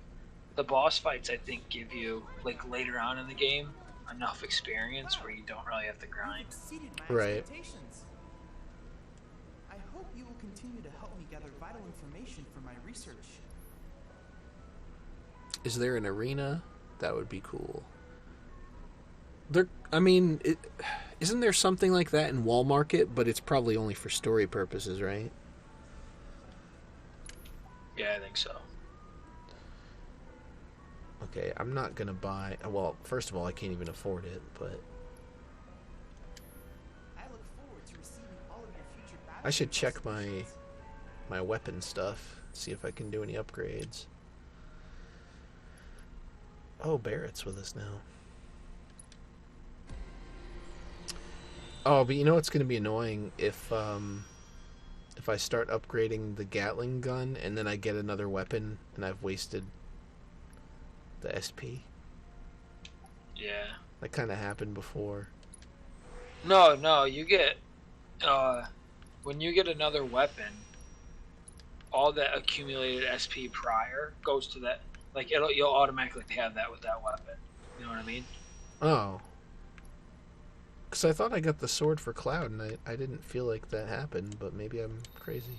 the boss fights I think give you like later on in the game enough experience where you don't really have to grind. Exceeded my Right. expectations. I hope you will continue to help me gather vital information for my research. Is there an arena? That would be cool. I mean, isn't there something like that in Wall Market? But it's probably only for story purposes, right? Yeah, I think so. Okay, I'm not gonna buy. Well, first of all, I can't even afford it. But I look forward to receiving all of your future battle I should check instructions. my weapon stuff. See if I can do any upgrades. Oh, Barrett's with us now. Oh, but you know what's going to be annoying if I start upgrading the Gatling gun and then I get another weapon and I've wasted the SP. Yeah. That kind of happened before. No, you get when you get another weapon, all that accumulated SP prior goes to that. Like you'll automatically have that with that weapon. You know what I mean? Oh. Because I thought I got the sword for Cloud and I didn't feel like that happened, but maybe I'm crazy.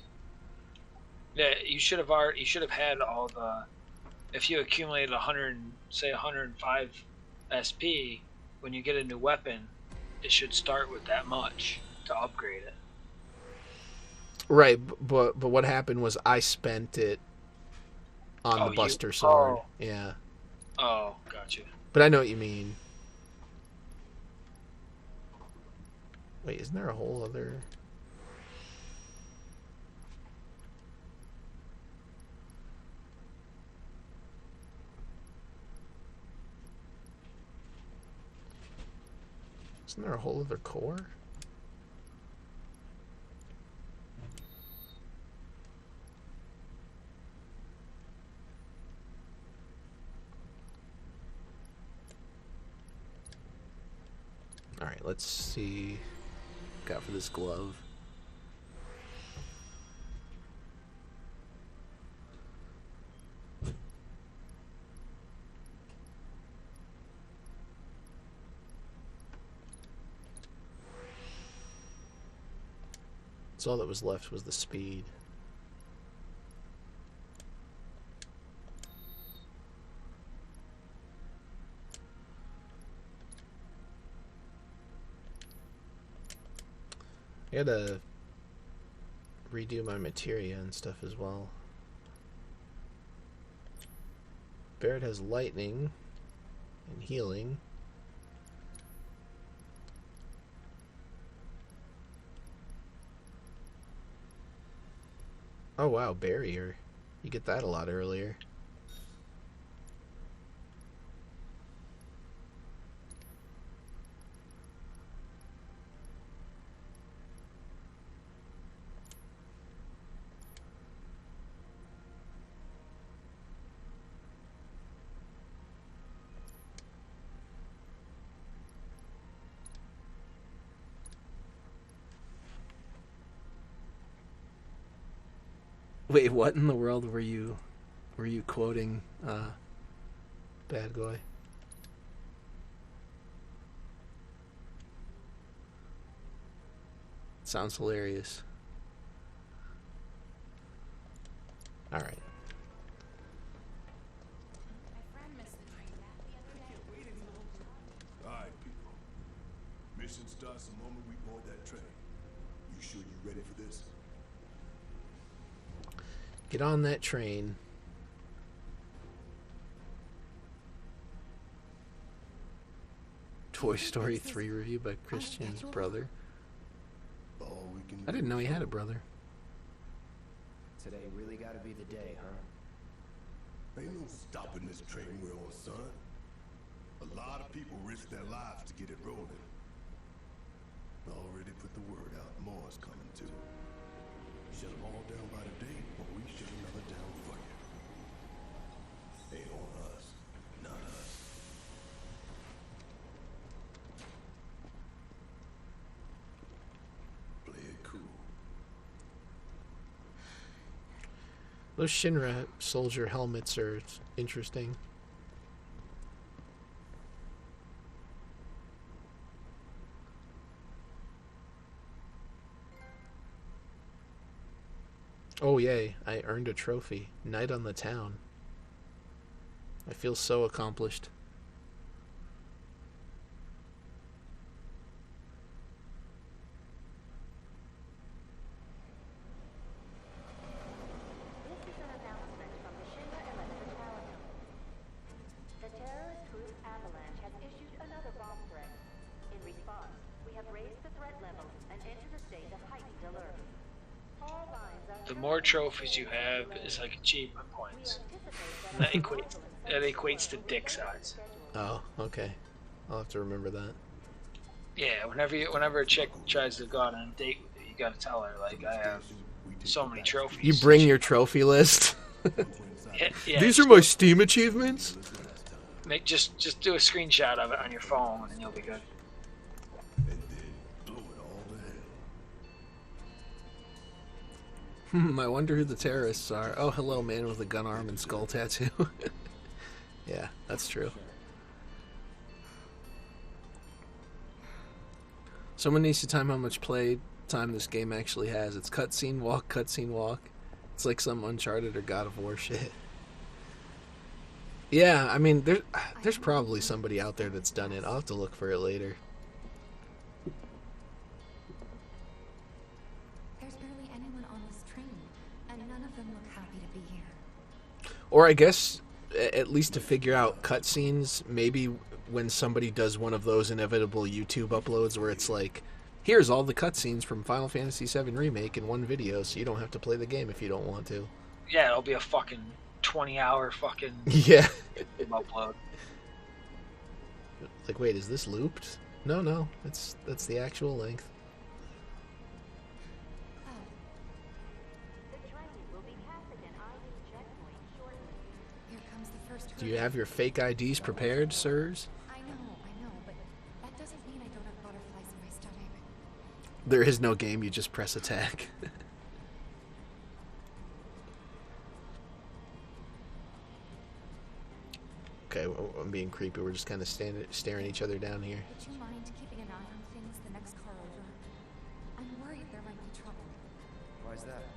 Yeah, you should have had all the. If you accumulated 105 SP, when you get a new weapon, it should start with that much to upgrade it. Right, but what happened was I spent it on Oh, the you- Buster sword. oh. Yeah. Oh, gotcha. But I know what you mean. Wait, isn't there a whole other... Isn't there a whole other core? Alright, let's see. Got for this glove. So all that was left was the speed. I gotta redo my materia and stuff as well. Barret has lightning and healing. Oh wow, barrier. You get that a lot earlier. Wait, what in the world were you quoting, Bad Guy? Sounds hilarious. Alright. Alright, people. Mission starts the moment we board that train. You sure you ready for this? Get on that train. Toy Story 3 review by Christian's brother. I didn't know he had a brother. Today really gotta be the day, huh? Ain't no stopping this train we're on, son. A lot of people risk their lives to get it rolling. Already put the word out. More's coming too. Shut them all down by the day, or we shut another down for you. Ain't on us. Not us. Play it cool. Those Shinra soldier helmets are interesting. Oh yay, I earned a trophy. Night on the town. I feel so accomplished. This is an announcement from the Shinra 11 Battalion. The terrorist group Avalanche has issued another bomb threat. In response, we have raised the threat level and entered a state of heightened alert. All lines are The more trophies you have is like achievement points. That equates to dick size. Oh, okay. I'll have to remember that. Yeah, whenever a chick tries to go out on a date with you, you gotta tell her, like, I have so many trophies. You bring your trophy list. Yeah, These are my Steam achievements. Just do a screenshot of it on your phone and you'll be good. I wonder who the terrorists are. Oh, hello, man with a gun arm and skull tattoo. Yeah, that's true. Someone needs to time how much play time this game actually has. It's cutscene walk, cutscene walk. It's like some Uncharted or God of War shit. Yeah, I mean, there's probably somebody out there that's done it. I'll have to look for it later. There's barely anyone on this train, and none of them look happy to be here. Or I guess at least to figure out cutscenes, maybe when somebody does one of those inevitable YouTube uploads where it's like, here's all the cutscenes from Final Fantasy VII Remake in one video, so you don't have to play the game if you don't want to. Yeah, it'll be a fucking 20-hour fucking Yeah. upload. Like, wait, is this looped? No, that's the actual length. The train will be passing an ID checkpoint shortly. Here comes the first Do you have your fake IDs prepared, sirs? I know, but that doesn't mean I don't have butterflies in my stomach. There is no game, you just press attack. Okay, I'm being creepy. We're just kind of staring each other down here. Would you mind keeping an eye on things the next car over? I'm worried there might be trouble. Why's that?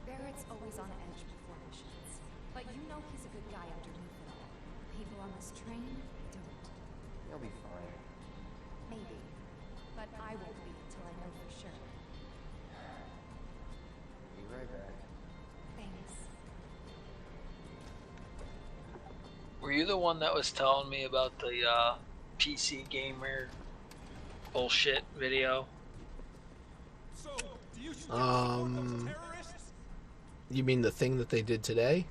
Barrett's always on edge before missions. But you know he's a good guy underneath it all. People on this train don't. He'll be fine. Maybe. But I won't be until I know for sure. Be right back. Thanks. Were you the one that was telling me about the PC gamer bullshit video? You mean the thing that they did today?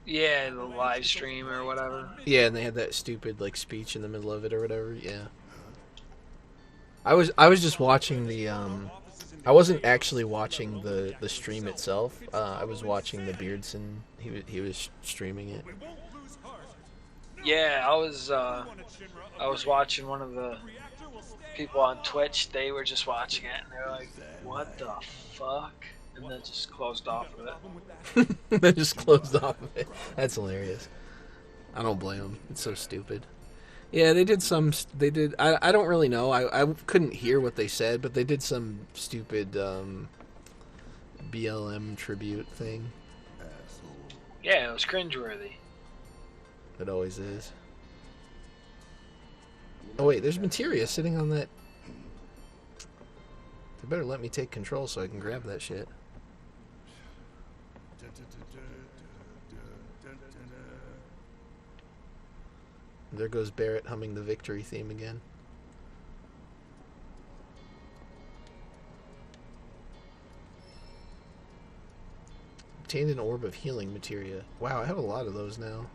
Yeah, the live stream or whatever. Yeah, and they had that stupid like speech in the middle of it or whatever. Yeah. I was just watching the I wasn't actually watching the stream itself. I was watching the Beardson. He was streaming it. Yeah, I was watching one of the people on Twitch. They were just watching it and they were like, "What the fuck?" And then just closed off of it. They just closed off of it. That's hilarious. I don't blame them. It's so stupid. Yeah, they did some. They did. I don't really know. I couldn't hear what they said, but they did some stupid BLM tribute thing. Yeah, it was cringeworthy. It always is. Oh wait, there's materia sitting on that. They better let me take control so I can grab that shit. There goes Barrett humming the victory theme again. Obtained an orb of healing materia. Wow, I have a lot of those now.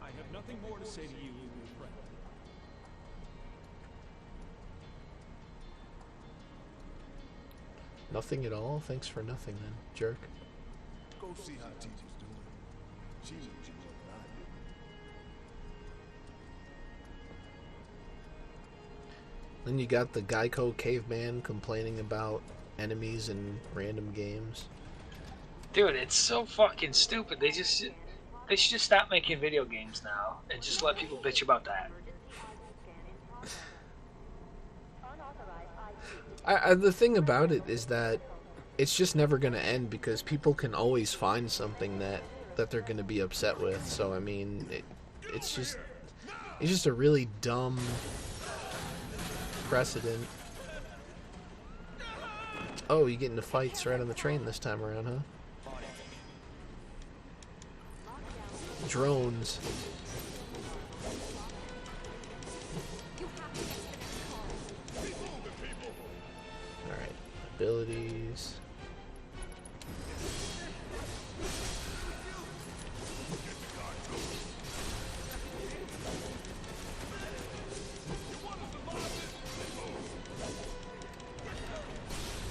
I have nothing more to say to you, friend. Nothing at all? Thanks for nothing then, jerk. Go see how Gigi's doing. She knows you more than I do. Then you got the Geico caveman complaining about enemies in random games. Dude, it's so fucking stupid. They should just stop making video games now and just let people bitch about that. The thing about it is that it's just never going to end because people can always find something that they're going to be upset with. So I mean, it's just a really dumb precedent. Oh, you get into fights right on the train this time around, huh? Drones. Alright, abilities.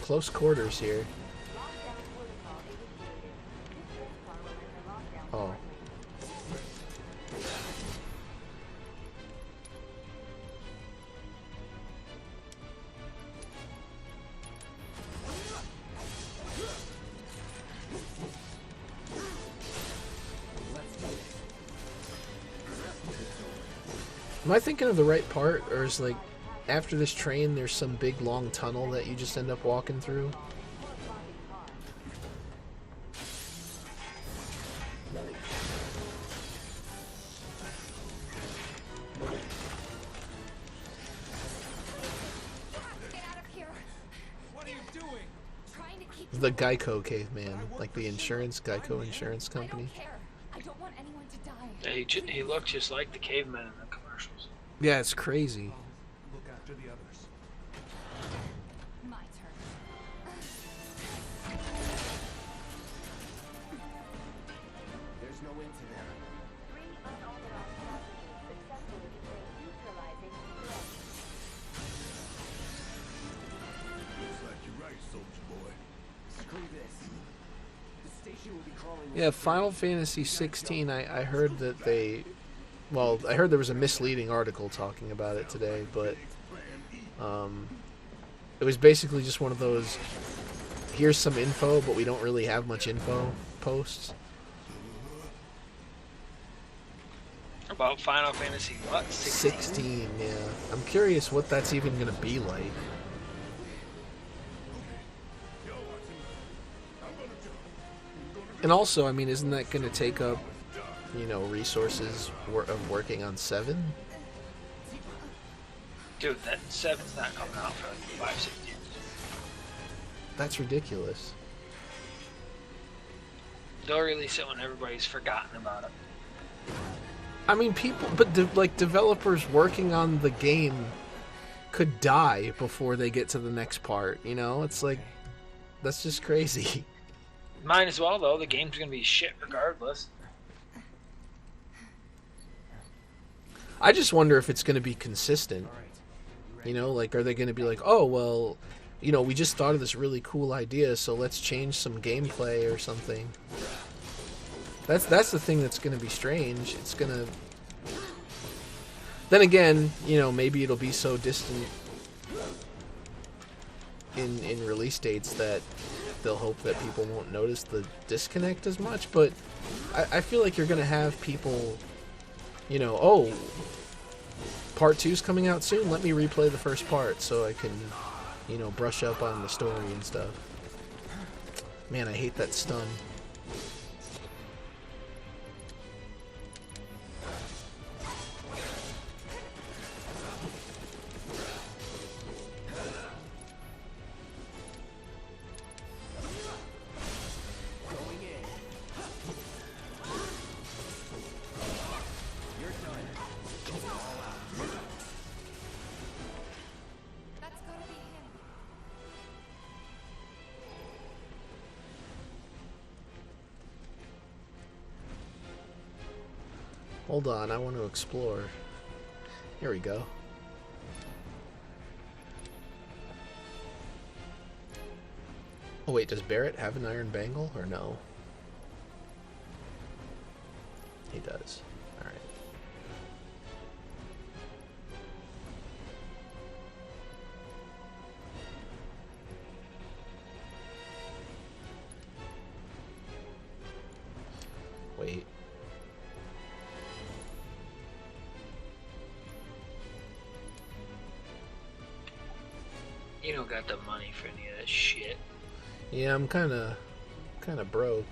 Close quarters here. Oh. Am I thinking of the right part, or is like after this train there's some big long tunnel that you just end up walking through? the Geico caveman, like the Geico insurance company. I don't care. I don't want anyone to die. Yeah, he looked just like the caveman in the commercials. Yeah, it's crazy. Look after the others. My turn. There's no end to them. 3 unauthorized passages successfully begin neutralizing threats. Looks like you're right, soldier boy. Screw this. The station will be crawling. with Yeah, Final Fantasy 16. I heard that I heard there was a misleading article talking about it today, but it was basically just one of those, here's some info, but we don't really have much info posts. About Final Fantasy what? 16, yeah. I'm curious what that's even going to be like. And also, I mean, isn't that going to take up, resources of working on 7? Dude, that 7's not coming out for like 5-6 years. That's ridiculous. They'll release it when everybody's forgotten about it. I mean, developers working on the game could die before they get to the next part, It's like, that's just crazy. Might as well, though. The game's gonna be shit regardless. I just wonder if it's going to be consistent. Are they going to be like, oh, well, we just thought of this really cool idea, so let's change some gameplay or something. That's the thing that's going to be strange. It's going to... Then again, maybe it'll be so distant in release dates that they'll hope that people won't notice the disconnect as much, but I feel like you're going to have people... oh, part 2's coming out soon, let me replay the first part so I can, brush up on the story and stuff. Man, I hate that stun. Hold on, I want to explore. Here we go. Oh wait, does Barrett have an iron bangle, or no? He does. Alright. Wait. You don't got the money for any of that shit. Yeah, I'm kind of broke.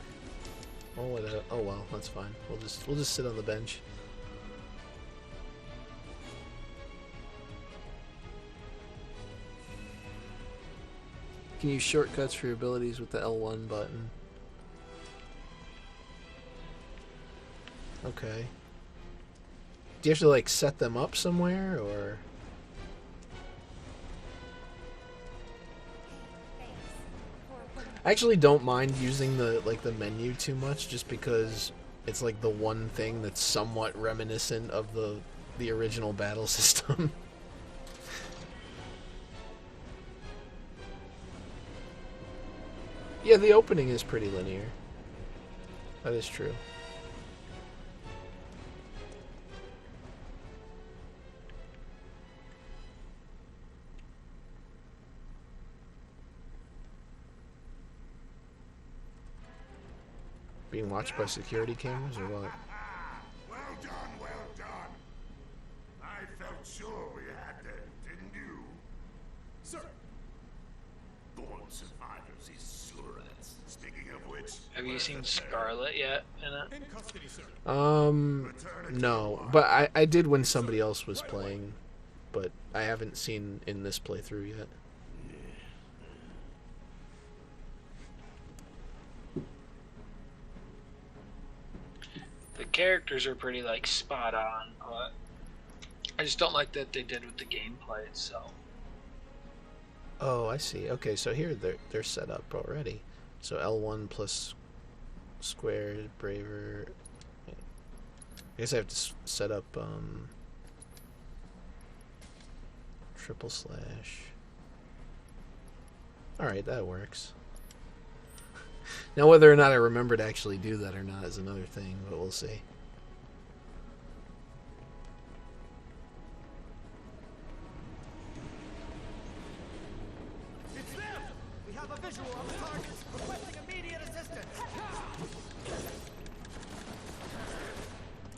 Oh well, that's fine. We'll just sit on the bench. You can use shortcuts for your abilities with the L1 button. Okay. Do you have to set them up somewhere, or? I actually don't mind using the menu too much, just because it's the one thing that's somewhat reminiscent of the original battle system. Yeah, the opening is pretty linear. That is true. Being watched by security cameras, or what? Well done, well done. I felt sure we had them, didn't you? Sir! Born survivors is surets. Speaking of which... Have you seen Scarlet yet in it? In custody, sir. No. But I did when somebody else was playing, but I haven't seen in this playthrough yet. characters are pretty like spot on, but I just don't like that they did with the gameplay itself. Oh, I see. Okay, so here they're set up already. So L1 plus square, braver. I guess I have to set up triple slash. Alright, that works. Now whether or not I remember to actually do that or not is another thing, but we'll see. It's them! We have a visual on the targets, requesting immediate assistance!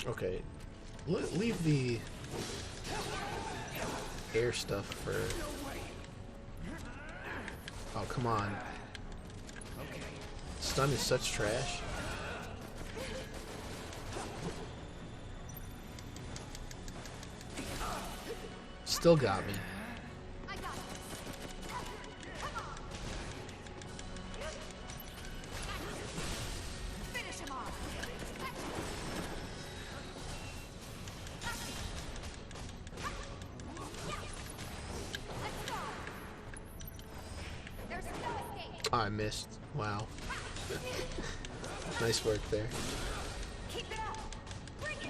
Okay. Leave the air stuff for... Oh, come on. Stun is such trash. Still got me. Finish him off. There's no escape. Oh, I missed. Wow. Nice work there. Keep it up. Bring it.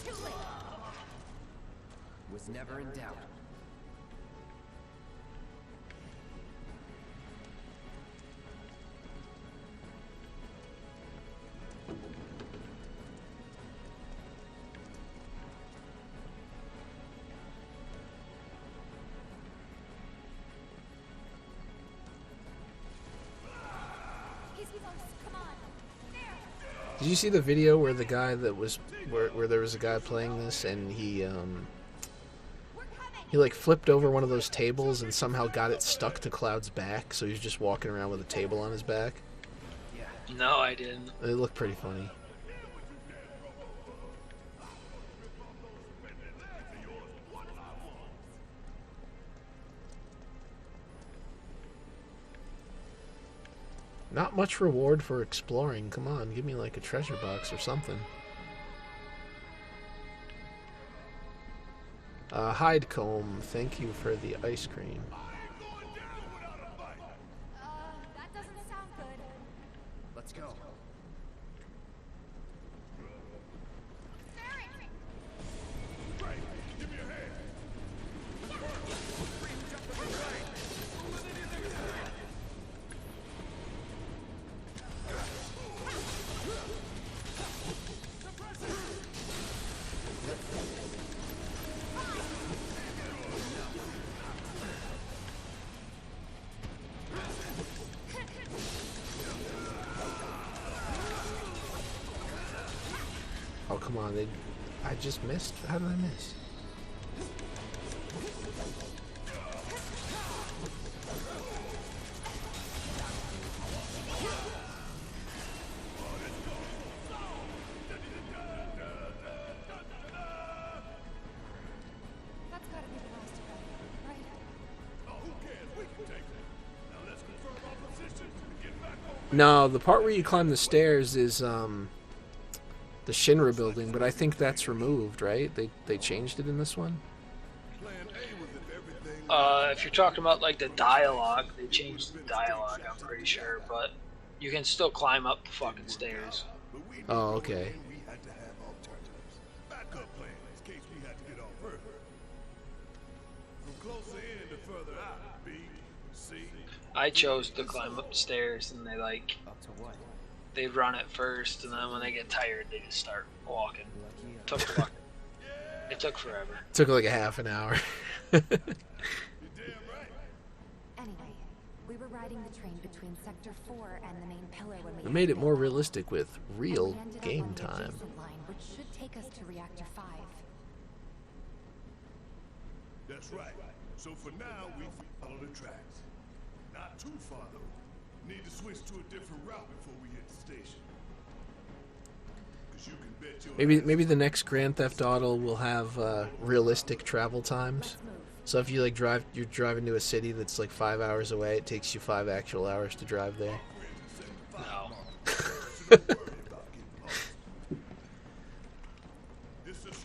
Too late. Was never in doubt. He's close. Come on. There. Did you see the video where the guy that was where there was a guy playing this and he like flipped over one of those tables and somehow got it stuck to Cloud's back, so he's just walking around with a table on his back? No, I didn't. It looked pretty funny. Not much reward for exploring. Come on, give me like a treasure box or something. Hidecomb, thank you for the ice cream. That doesn't sound good. Let's go. Oh, come on. I just missed? How did I miss? That's gotta be the last of them, right? No, the part where you climb the stairs is the Shinra building, but I think that's removed, right? They changed it in this one? If you're talking about like the dialogue, they changed the dialogue, I'm pretty sure, but you can still climb up the fucking stairs. Oh, okay. We had to have alternatives. Backup plans in case we had to get off further. From closer in to further out, B, C. I chose to climb up the stairs, and they like Up to what? they run it first, and then when they get tired, they just start walking. It took forever. Took like a half an hour. Anyway, we were riding the train between Sector 4 and the main pillar when It we made it ended more up. realistic with real We ended up game on the time. adjacent line, which should take us to Reactor 5. That's right. So for now, we follow the tracks. Not too far, though. Need to switch to a different route before we hit the station. 'Cause you can bet your Maybe the next Grand Theft Auto will have realistic travel times. Let's move. So if you like you're driving to a city that's like 5 hours away, it takes you 5 actual hours to drive there. No.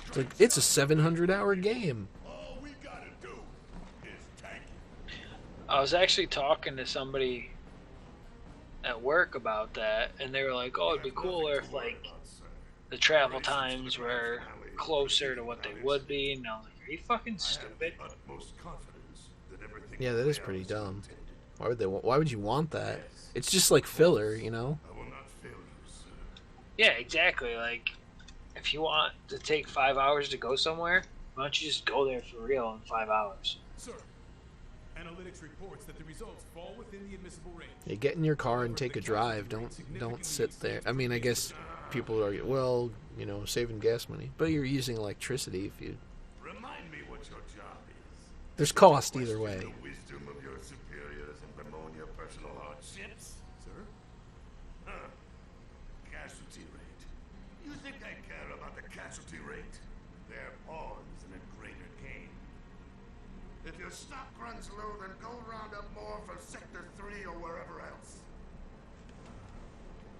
It's like it's a 700-hour game. I was actually talking to somebody at work about that, and they were like, "Oh, it'd be cooler if like the travel times were closer to what they would be." And I was like, "Are you fucking stupid?" Yeah, that is pretty dumb. Why would you want that? It's just like filler, you know? Yeah, exactly. Like, if you want to take 5 hours to go somewhere, why don't you just go there for real in 5 hours? Sir, analytics reports that the results fall within the admissible range. Yeah, get in your car and take a drive. Don't sit there. I mean, I guess people argue, well, you know, saving gas money, but you're using electricity if you. Remind me what your job is. There's cost either way. The wisdom of your superiors and bemoan your personal hardships, sir? Huh. Casualty rate. You think I care about the casualty rate? They're pawns in a greater game. If your stock runs low, then go round up more for Sector 3 or wherever else.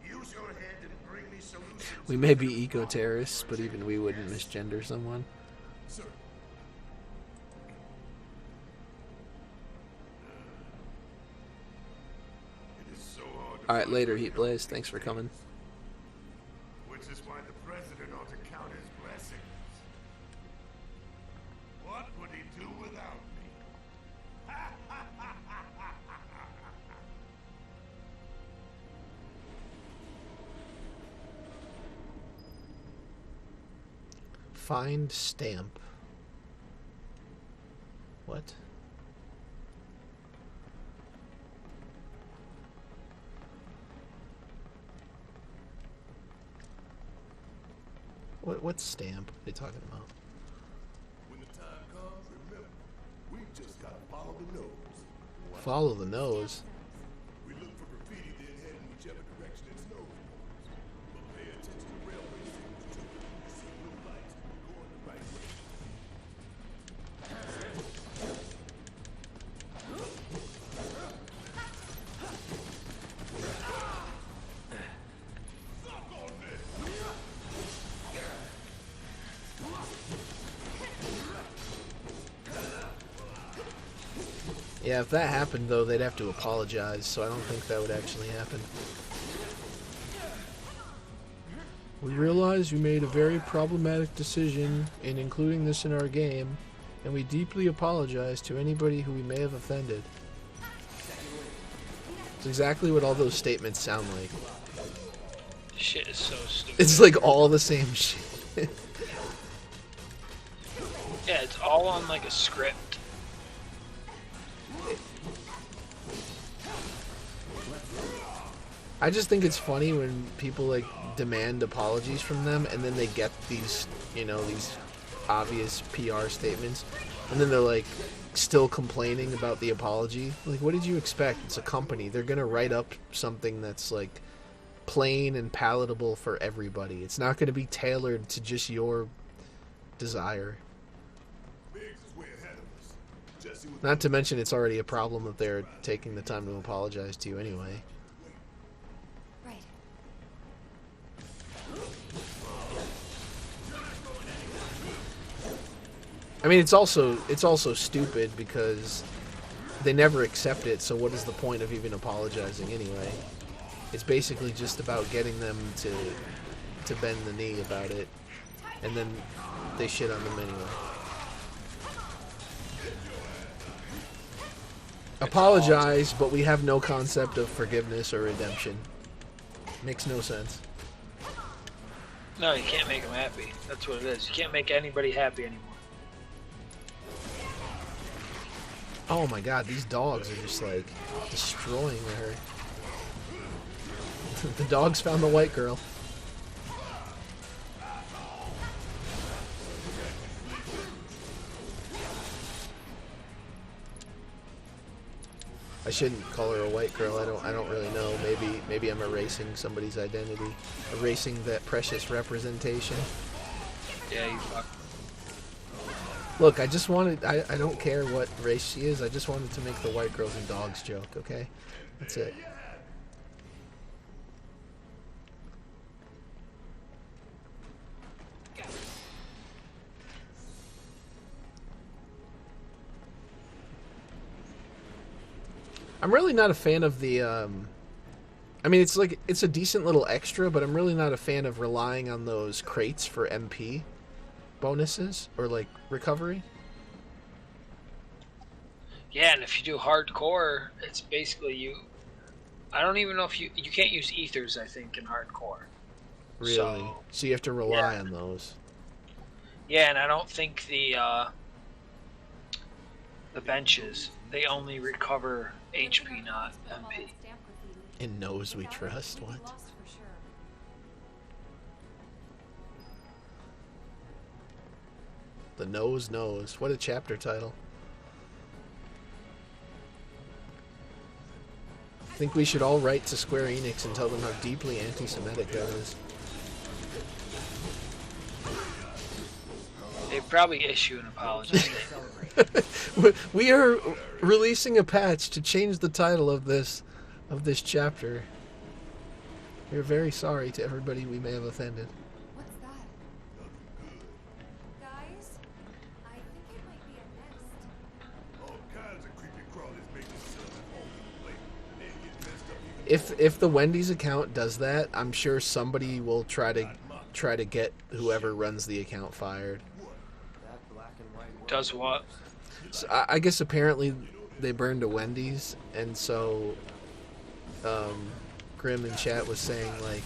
Use your head and bring me solutions. We may be eco-terrorists, but even we wouldn't misgender someone. Sir. It is so hard to All right, find later, what Heat Blaze. Thanks for coming. Which is why the president ought to count his blessings. What would he do without me? Find stamp. What? What stamp are they talking about? When the time comes, remember, we just gotta follow the nose. Follow the nose. We look for graffiti, then head in whichever direction its nose points. But pay attention to railway signals too. You see blue lights, we're going the right way. Yeah, if that happened, though, they'd have to apologize, so I don't think that would actually happen. We realize we made a very problematic decision in including this in our game, and we deeply apologize to anybody who we may have offended. It's exactly what all those statements sound like. This shit is so stupid. It's like all the same shit. Yeah, it's all on like a script. I just think it's funny when people like demand apologies from them and then they get these, you know, these obvious PR statements and then they're like still complaining about the apology. Like, what did you expect? It's a company. They're going to write up something that's like plain and palatable for everybody. It's not going to be tailored to just your desire. Not to mention it's already a problem that they're taking the time to apologize to you anyway. Right. I mean, it's also stupid because they never accept it, so what is the point of even apologizing anyway? It's basically just about getting them to bend the knee about it, and then they shit on them anyway. Apologize, but we have no concept of forgiveness or redemption. Makes no sense. No, you can't make them happy. That's what it is. You can't make anybody happy anymore. Oh my god, these dogs are just like destroying her. The dogs found the white girl. I shouldn't call her a white girl. I don't really know. Maybe I'm erasing somebody's identity, erasing that precious representation. Yeah, you fuck. Look, I just wanted... I don't care what race she is. I just wanted to make the white girls and dogs joke, okay? That's it. I'm really not a fan of the... I mean, it's a decent little extra, but I'm really not a fan of relying on those crates for MP bonuses or like recovery. Yeah, and if you do hardcore, it's basically you. I don't even know if you can't use ethers. I think in hardcore. Really? So you have to rely on those. Yeah, and I don't think the benches, they only recover HP, not MP. In Knows We Trust? What? The Nose Knows. What a chapter title. I think we should all write to Square Enix and tell them how deeply anti-Semitic that is. They'd probably issue an apology statement. We are releasing a patch to change the title of this chapter. We're very sorry to everybody we may have offended. What's that? Guys, I think it might be a nest. All kinds of creepy crawlies make themselves at home late. They get messed up even If the Wendy's account does that, I'm sure somebody will try to get whoever runs the account fired. Does what? So I guess apparently they burned a Wendy's, and so Grim in chat was saying, like,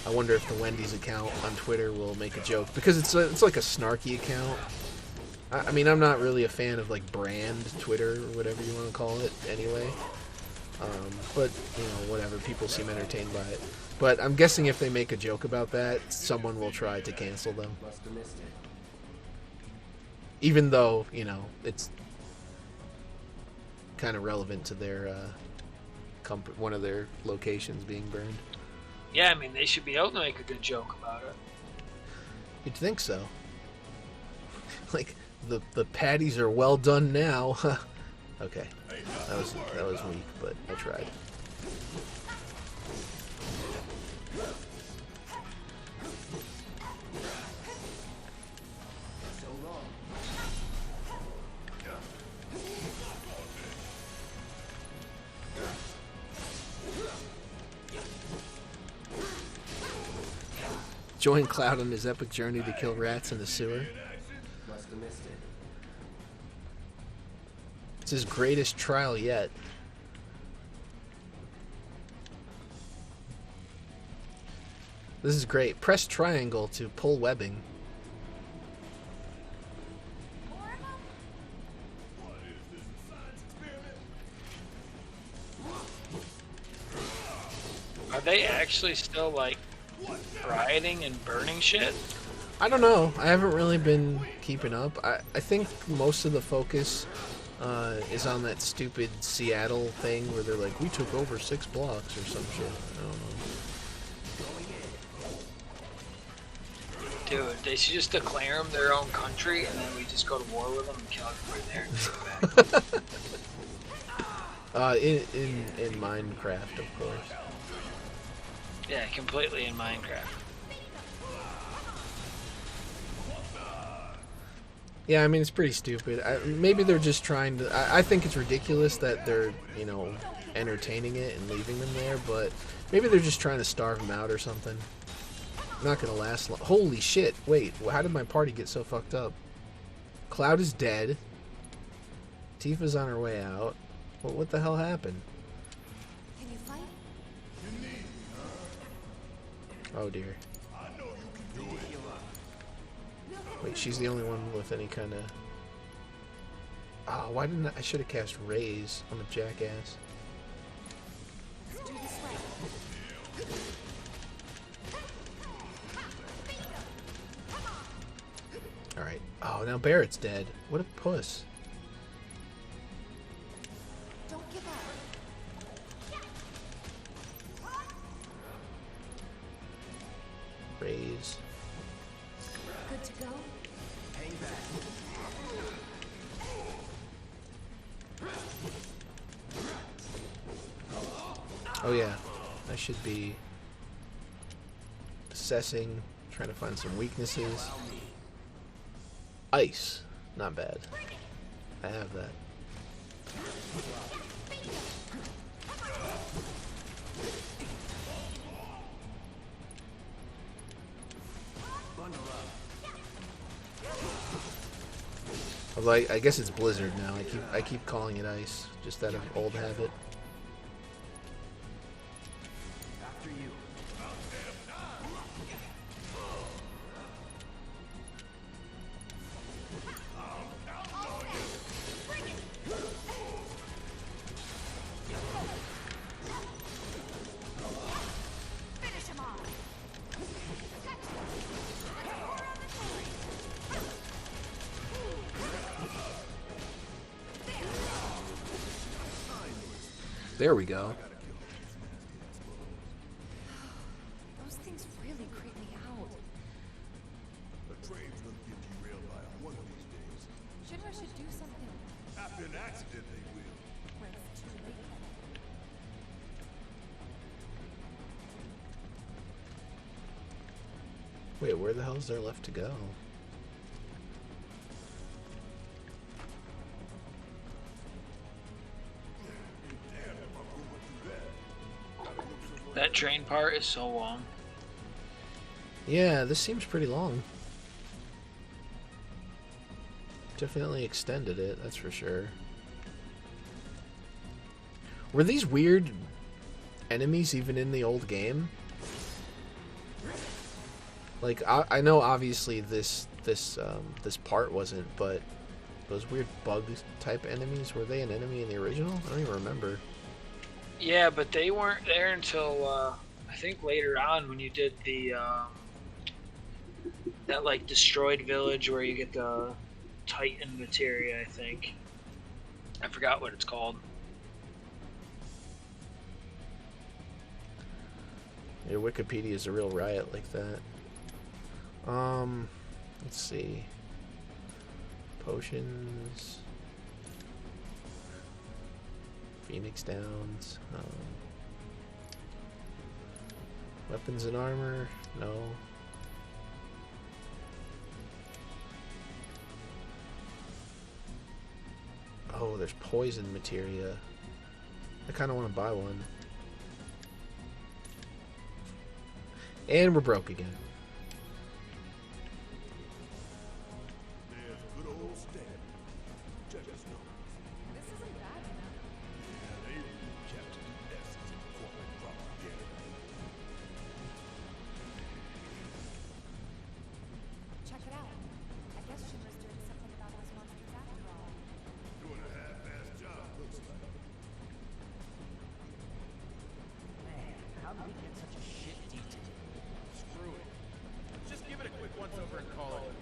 I wonder if the Wendy's account on Twitter will make a joke, because it's like a snarky account. I mean, I'm not really a fan of like brand Twitter or whatever you want to call it anyway. But you know, whatever, people seem entertained by it. But I'm guessing if they make a joke about that, someone will try to cancel them. Even though, you know, it's kind of relevant to their one of their locations being burned. Yeah, I mean, they should be able to make a good joke about it. You'd think so. Like, the patties are well done now. Okay, that was weak, but I tried. Join Cloud on his epic journey to kill rats in the sewer. Must have missed it. It's his greatest trial yet. This is great. Press triangle to pull webbing. Are they actually still, like, rioting and burning shit? I don't know. I haven't really been keeping up. I think most of the focus is on that stupid Seattle thing where they're like, we took over 6 blocks or some shit. I don't know. Dude, they should just declare them their own country and then we just go to war with them and kill everybody there and take it back. In Minecraft, of course. Yeah, completely in Minecraft. Yeah, I mean, it's pretty stupid. Maybe they're just trying to... I think it's ridiculous that they're, you know, entertaining it and leaving them there, but maybe they're just trying to starve them out or something. Not gonna last long. Holy shit, wait, how did my party get so fucked up? Cloud is dead. Tifa's on her way out. What the hell happened? Can you fight? Oh dear. Wait, she's the only one with any kind of... Oh, why didn't I should have cast Raise. I'm a jackass. Do this right. Alright. Oh, now Barrett's dead. What a puss. Don't give up. Raise. Good to go? Hang back. Oh yeah, I should be assessing, trying to find some weaknesses. Ice, not bad. I have that. Although I guess it's Blizzard now. I keep calling it Ice, just out of old habit. After you. There we go. Those things really creep me out. The train's gonna get derailed by one of these days. Shinra should do something. After an accident, they will. When it's too late. Wait, where the hell is there left to go? That train part is so long. Yeah, this seems pretty long. Definitely extended it, that's for sure. Were these weird enemies even in the old game? Like, I know obviously this part wasn't, but those weird bug type enemies, were they an enemy in the original? I don't even remember. Yeah, but they weren't there until I think later on when you did the that like destroyed village where you get the Titan materia. I think I forgot what it's called. Your Wikipedia is a real riot like that. Let's see. Potions. Phoenix Downs. Weapons and armor. No. Oh, there's poison materia. I kind of want to buy one. And we're broke again. There's good old Stan. Check us out. This isn't bad enough. Yeah, they really kept the essence of corporate propaganda. Check it out. I guess Shinra's doing something about those monsters after all. Doing a half-assed job, looks like. Man, how did we get such a shit detail? Screw it. Let's just give it a quick once-over and call it a day.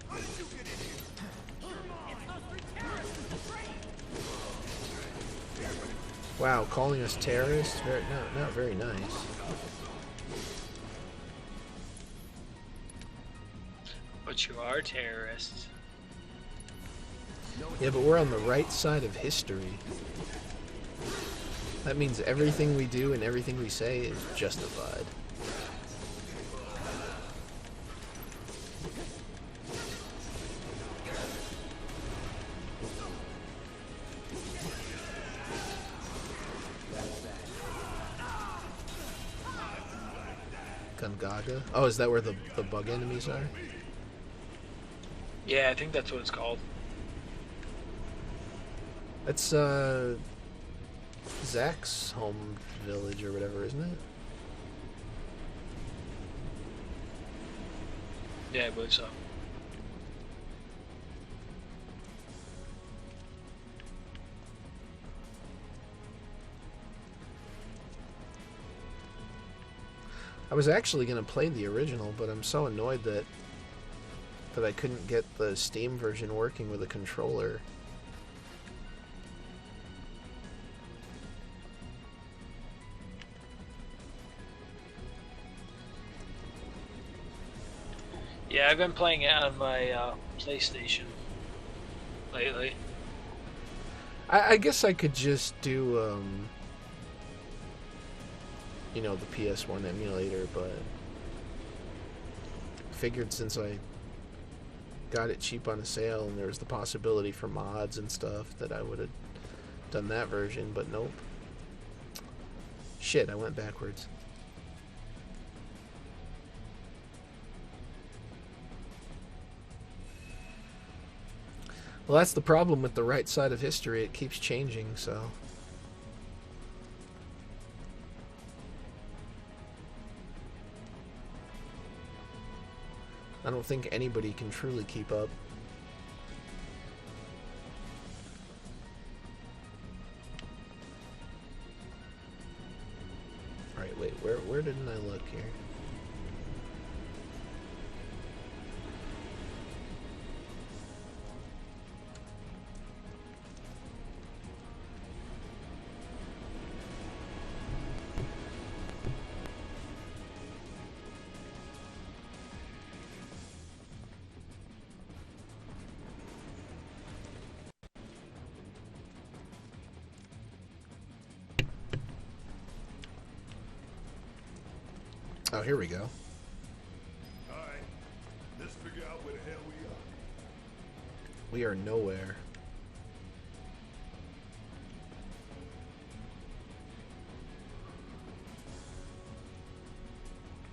How did you get in here? Wow, calling us terrorists? Very, not very nice. But you are terrorists. Yeah, but we're on the right side of history. That means everything we do and everything we say is justified. Gungaga? Oh, is that where the bug enemies are? Yeah, I think that's what it's called. That's Zach's home village or whatever, isn't it? Yeah, I believe so. I was actually gonna play the original, but I'm so annoyed that I couldn't get the Steam version working with a controller. Yeah, I've been playing it on my PlayStation lately. I guess I could just do, you know, the PS1 emulator, but figured since I got it cheap on a sale and there was the possibility for mods and stuff that I would have done that version, but nope. Shit, I went backwards. Well, that's the problem with the right side of history. It keeps changing, so... I don't think anybody can truly keep up. Alright, wait, where didn't I look here? Oh, here we go. Alright, let's figure out where the hell we are. We are nowhere.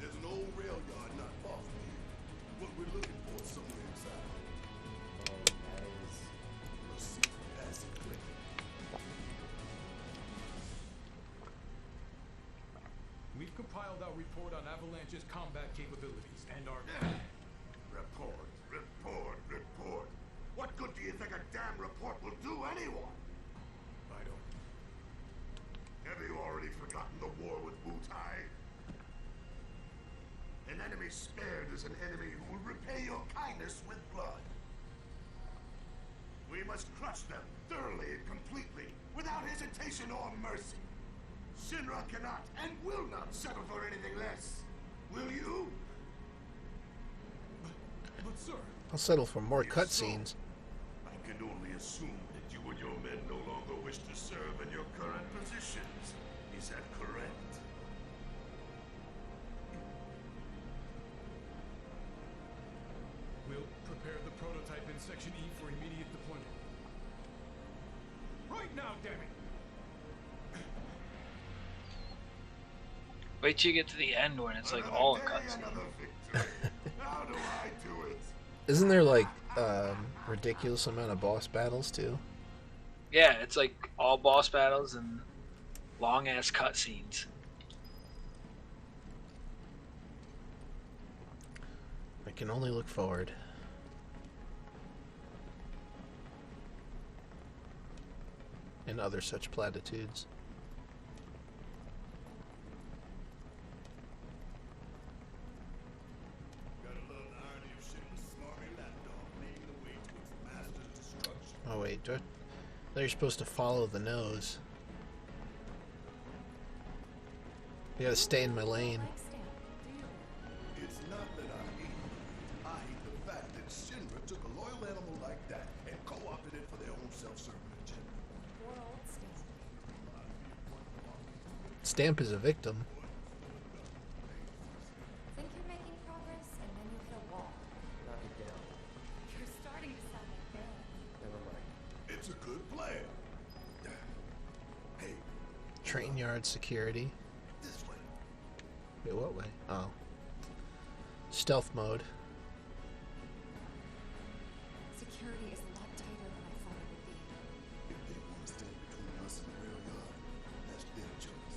There's an old rail yard not far from here. What we're looking for is somewhere inside. We'll see if we pass it quick. We've compiled our report on Avalanche's combat capabilities and our... Report. What good do you think a damn report will do anyone? I don't... Have you already forgotten the war with Wutai? An enemy spared is an enemy who will repay your kindness with blood. We must crush them thoroughly and completely, without hesitation or mercy. Shinra cannot and will not settle for anything less. Will you? But sir... I'll settle for more cutscenes. I can only assume that you and your men no longer wish to serve in your current positions. Is that correct? We'll prepare the prototype in Section E for immediate deployment. Right now, damn it! Wait till you get to the end when it's like all a cutscene. How do I do it? Isn't there like ridiculous amount of boss battles too? Yeah, it's like all boss battles and long ass cutscenes. I can only look forward. And other such platitudes. Oh wait, do I... thought you're supposed to follow the nose. You gotta stay in my lane. It's not that I hate it. I hate the fact that Shinra took a loyal animal like that and co-opted it for their own self-serving agenda. Stamp is a victim. Think you're making progress, and then you hit a wall. Knock it down. You're starting to sound like Ben. Never mind. It's a good plan. Hey, Train yard security. this way. Wait, what way? Oh. Stealth mode. Security is a lot tighter than I thought it would be. If they want to stand between us and the rail yard, that's their choice.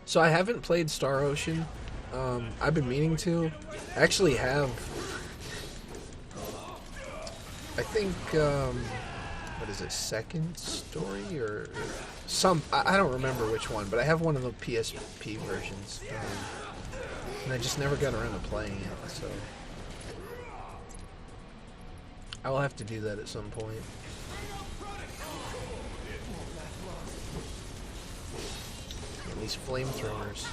So I haven't played Star Ocean. I've been meaning to. I actually have. I think, what is it, Second Story or some? I don't remember which one, but I have one of the PSP versions, and I just never got around to playing it. So I will have to do that at some point. And these flamethrowers.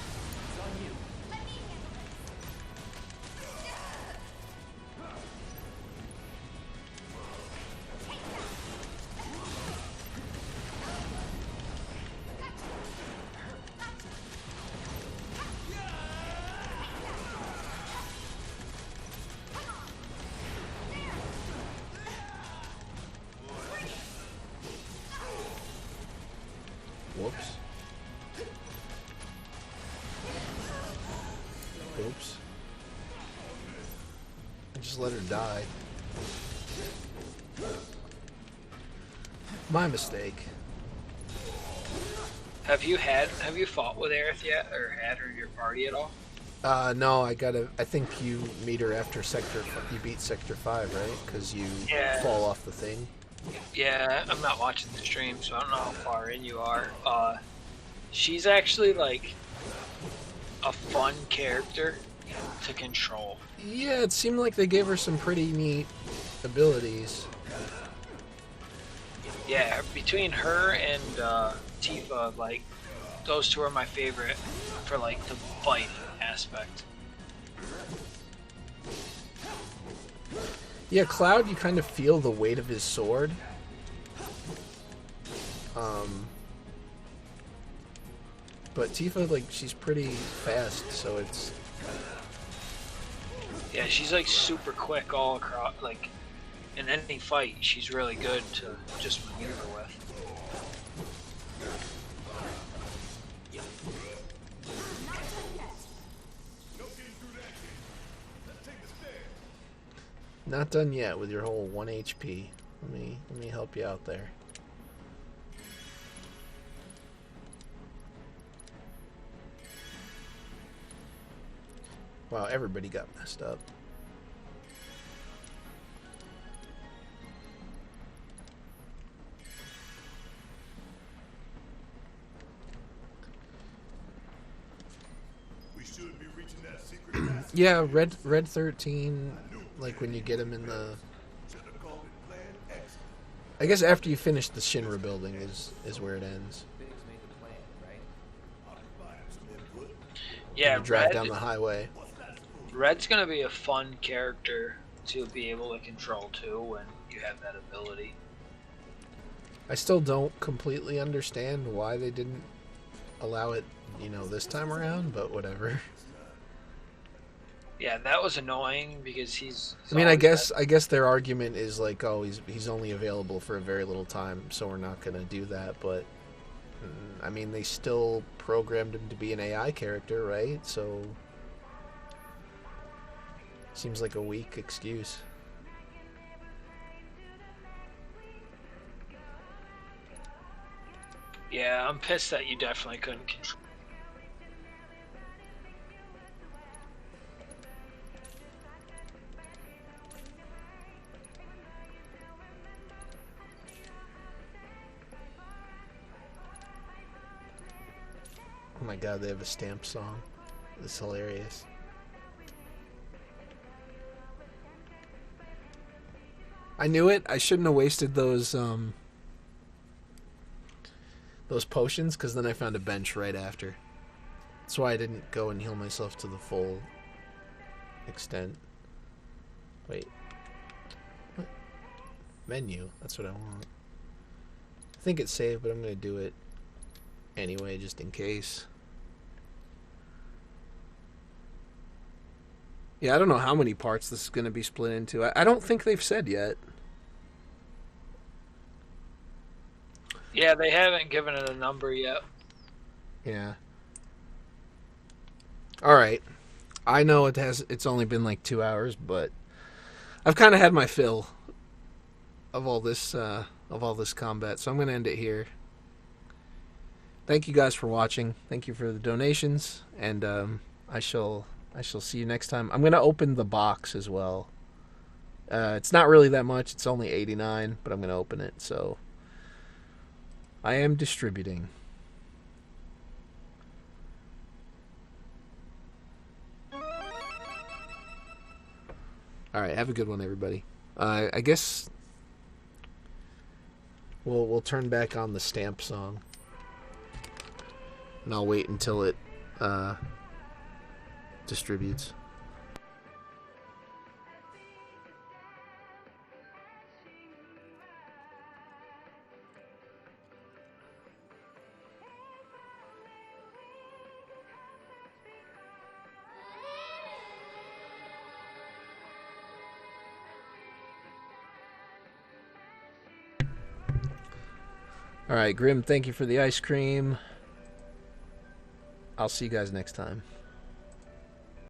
Whoops. Oops. I just let her die. My mistake. Have you fought with Aerith yet, or had her in your party at all? No, I think you meet her after you beat Sector 5, right? Because you fall off the thing. Yeah, I'm not watching the stream, so I don't know how far in you are. She's actually like a fun character to control. Yeah, it seemed like they gave her some pretty neat abilities. Yeah, between her and Tifa, like, those two are my favorite for like the fight aspect. Yeah, Cloud, you kind of feel the weight of his sword. But Tifa, like, she's pretty fast, so it's... Yeah, she's like super quick all across, like, in any fight, she's really good to just maneuver with. Not done yet with your whole 1 HP. Let me help you out there. Wow, everybody got messed up. We should be reaching that secret passage. Yeah, Red 13, like when you get him in the... I guess after you finish the Shinra building is where it ends. Yeah, you drive down the highway. Red's gonna be a fun character to be able to control too when you have that ability. I still don't completely understand why they didn't allow it, you know, this time around, but whatever. Yeah, that was annoying because he's I mean, I guess their argument is like, oh, he's only available for a very little time, so we're not gonna do that. But I mean, they still programmed him to be an AI character, right? So seems like a weak excuse. Yeah, I'm pissed that you definitely couldn't control. Oh my god, they have a stamp song. It's hilarious. I knew it. I shouldn't have wasted those potions, because then I found a bench right after. That's why I didn't go and heal myself to the full extent. Wait. What? Menu. That's what I want. I think it's saved, but I'm going to do it anyway, just in case. Yeah, I don't know how many parts this is going to be split into. I don't think they've said yet. Yeah, they haven't given it a number yet. Yeah. Alright. I know it's only been like 2 hours, but I've kind of had my fill of all this combat, so I'm going to end it here. Thank you guys for watching. Thank you for the donations, and I shall see you next time. I'm going to open the box as well. It's not really that much. It's only $89, but I'm going to open it, so I am distributing. Alright, have a good one, everybody. I guess we'll turn back on the stamp song, and I'll wait until it distributes. All right, Grim, thank you for the ice cream. I'll see you guys next time.